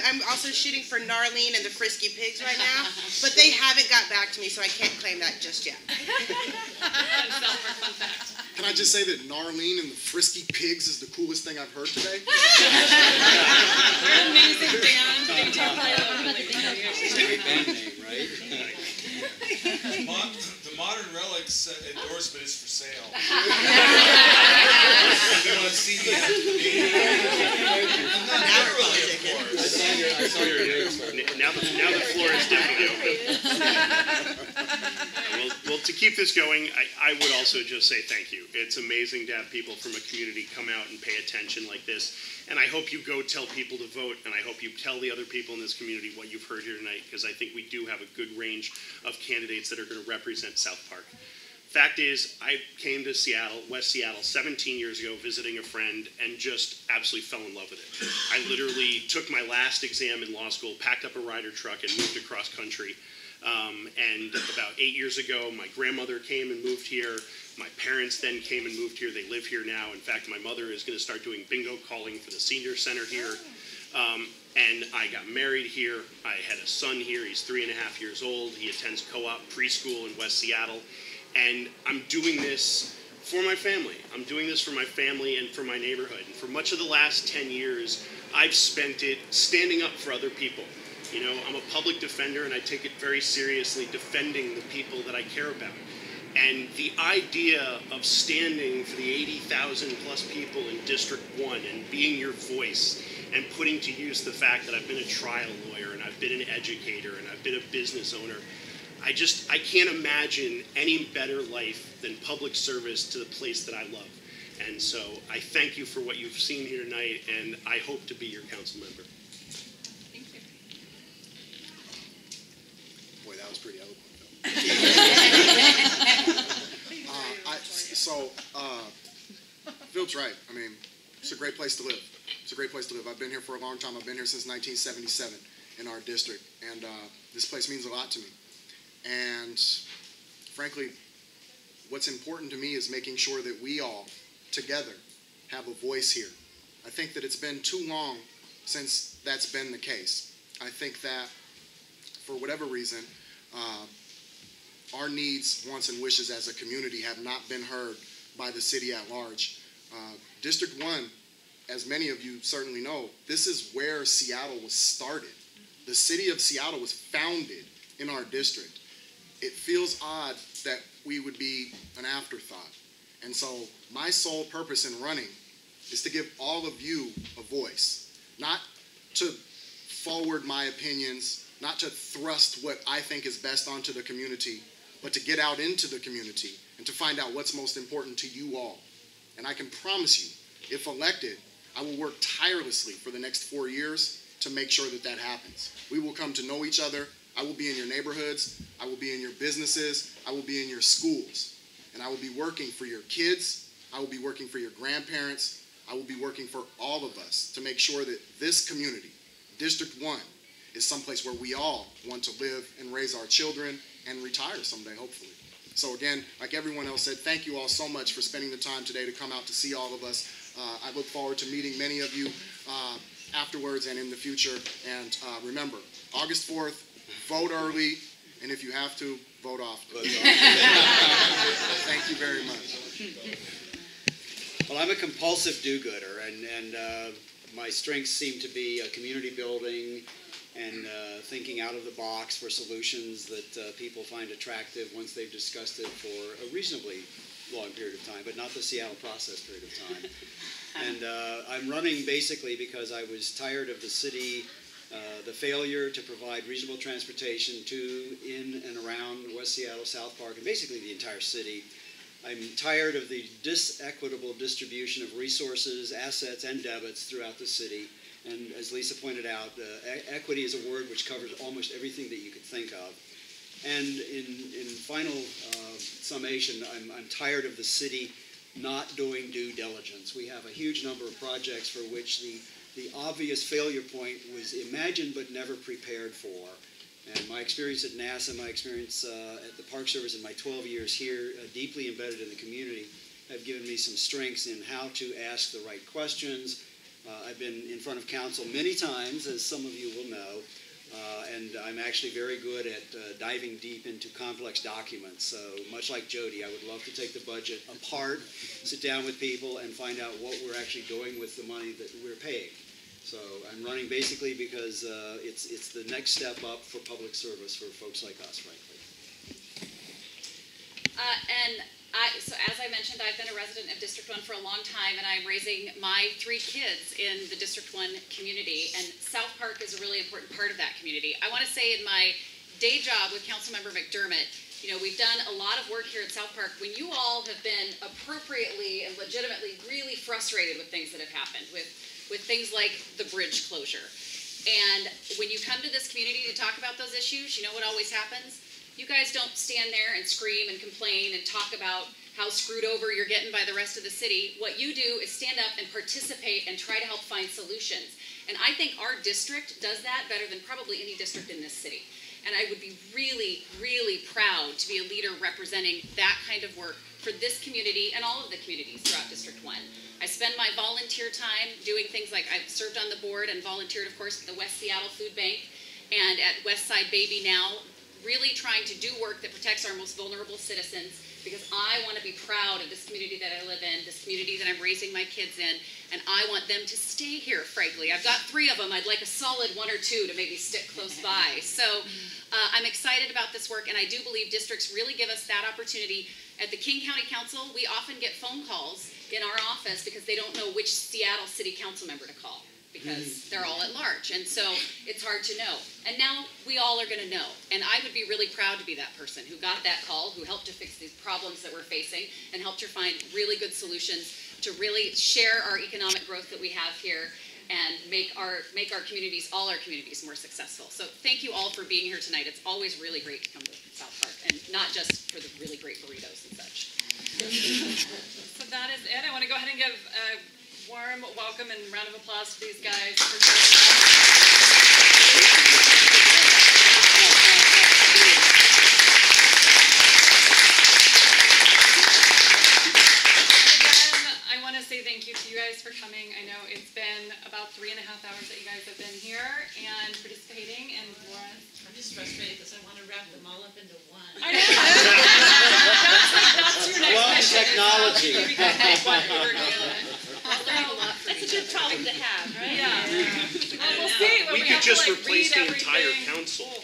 I'm also shooting for Narlene and the Frisky Pigs right now, but they haven't got back to me, so I can't claim that just yet. Fun fact. Can I just say that Narlene and the Frisky Pigs is the coolest thing I've heard today? You're an amazing band. They do play locally. It's a great band name, right? The Modern Relics endorsement is for sale. I saw your lyrics. Now the floor is definitely open. Well, to keep this going, I would also just say thank you. It's amazing to have people from a community come out and pay attention like this. And I hope you go tell people to vote, and I hope you tell the other people in this community what you've heard here tonight, because I think we do have a good range of candidates that are going to represent South Park. Fact is, I came to Seattle, West Seattle, 17 years ago, visiting a friend, and just absolutely fell in love with it. I literally took my last exam in law school, packed up a Ryder truck, and moved across country. And about 8 years ago, my grandmother came and moved here. My parents then came and moved here. They live here now. In fact, my mother is going to start doing bingo calling for the senior center here. And I got married here. I had a son here. He's 3.5 years old. He attends co-op preschool in West Seattle. And I'm doing this for my family. I'm doing this for my family and for my neighborhood. And for much of the last 10 years, I've spent it standing up for other people. You know, I'm a public defender, and I take it very seriously, defending the people that I care about. And the idea of standing for the 80,000 plus people in District 1 and being your voice and putting to use the fact that I've been a trial lawyer and I've been an educator and I've been a business owner, I can't imagine any better life than public service to the place that I love. And so I thank you for what you've seen here tonight, and I hope to be your council member. Thank you. Boy, that was pretty eloquent. Philip's right. I mean, it's a great place to live. It's a great place to live. I've been here for a long time. I've been here since 1977 in our district, and this place means a lot to me. And frankly, what's important to me is making sure that we all, together, have a voice here. I think that it's been too long since that's been the case. I think that, for whatever reason, our needs, wants, and wishes as a community have not been heard by the city at large. District 1, as many of you certainly know, this is where Seattle was started. The city of Seattle was founded in our district. It feels odd that we would be an afterthought. And so my sole purpose in running is to give all of you a voice, not to forward my opinions, not to thrust what I think is best onto the community, but to get out into the community and to find out what's most important to you all. And I can promise you, if elected, I will work tirelessly for the next 4 years to make sure that that happens. We will come to know each other. I will be in your neighborhoods. I will be in your businesses. I will be in your schools. And I will be working for your kids. I will be working for your grandparents. I will be working for all of us to make sure that this community, District 1, is someplace where we all want to live and raise our children and retire someday, hopefully. So again, like everyone else said, thank you all so much for spending the time today to come out to see all of us. I look forward to meeting many of you afterwards and in the future. And remember, August 4th, vote early, and if you have to, vote often. Thank you very much. Well, I'm a compulsive do-gooder, and my strengths seem to be community building and thinking out of the box for solutions that people find attractive once they've discussed it for a reasonably long period of time, but not the Seattle process period of time. And I'm running basically because I was tired of the city, the failure to provide reasonable transportation to, in, and around West Seattle, South Park, and basically the entire city. I'm tired of the disequitable distribution of resources, assets, and debits throughout the city. And as Lisa pointed out, equity is a word which covers almost everything that you could think of. And in final summation, I'm tired of the city not doing due diligence. We have a huge number of projects for which the obvious failure point was imagined but never prepared for. And my experience at NASA, my experience at the Park Service, and my 12 years here, deeply embedded in the community, have given me some strengths in how to ask the right questions. I've been in front of council many times, as some of you will know, and I'm actually very good at diving deep into complex documents. So much like Jody, I would love to take the budget apart, sit down with people, and find out what we're actually doing with the money that we're paying. So I'm running basically because it's the next step up for public service for folks like us, frankly. So as I mentioned, I've been a resident of District 1 for a long time, and I'm raising my 3 kids in the District 1 community, and South Park is a really important part of that community. I want to say in my day job with Councilmember McDermott, you know, we've done a lot of work here at South Park when you all have been appropriately and legitimately really frustrated with things that have happened, with things like the bridge closure. And when you come to this community to talk about those issues, you know what always happens? you guys don't stand there and scream and complain and talk about how screwed over you're getting by the rest of the city. What you do is stand up and participate and try to help find solutions. And I think our district does that better than probably any district in this city. And I would be really, really proud to be a leader representing that kind of work for this community and all of the communities throughout District 1. I spend my volunteer time doing things like I've served on the board and volunteered, of course, at the West Seattle Food Bank and at Westside Baby Now, really trying to do work that protects our most vulnerable citizens, because I want to be proud of this community that I live in, this community that I'm raising my kids in, and I want them to stay here, frankly. I've got 3 of them. I'd like a solid 1 or 2 to maybe stick close by. So I'm excited about this work, and I do believe districts really give us that opportunity. At the King County Council, we often get phone calls in our office because they don't know which Seattle City Council member to call, because they're all at large, and so it's hard to know. And now we all are going to know, and I would be really proud to be that person who got that call, who helped to fix these problems that we're facing, and helped to find really good solutions to really share our economic growth that we have here and make our communities, all our communities, more successful. So thank you all for being here tonight. It's always really great to come to South Park, and not just for the really great burritos and such. So that is it. I want to go ahead and give a warm welcome and round of applause to these guys. I want to say thank you to you guys for coming. I know it's been about 3.5 hours that you guys have been here and participating. And Laura, I'm just frustrated because I want to wrap them all up into one. I know. that's your next mission. Technology. That's a good problem to have, right? Yeah. We'll see. We could just replace the entire council.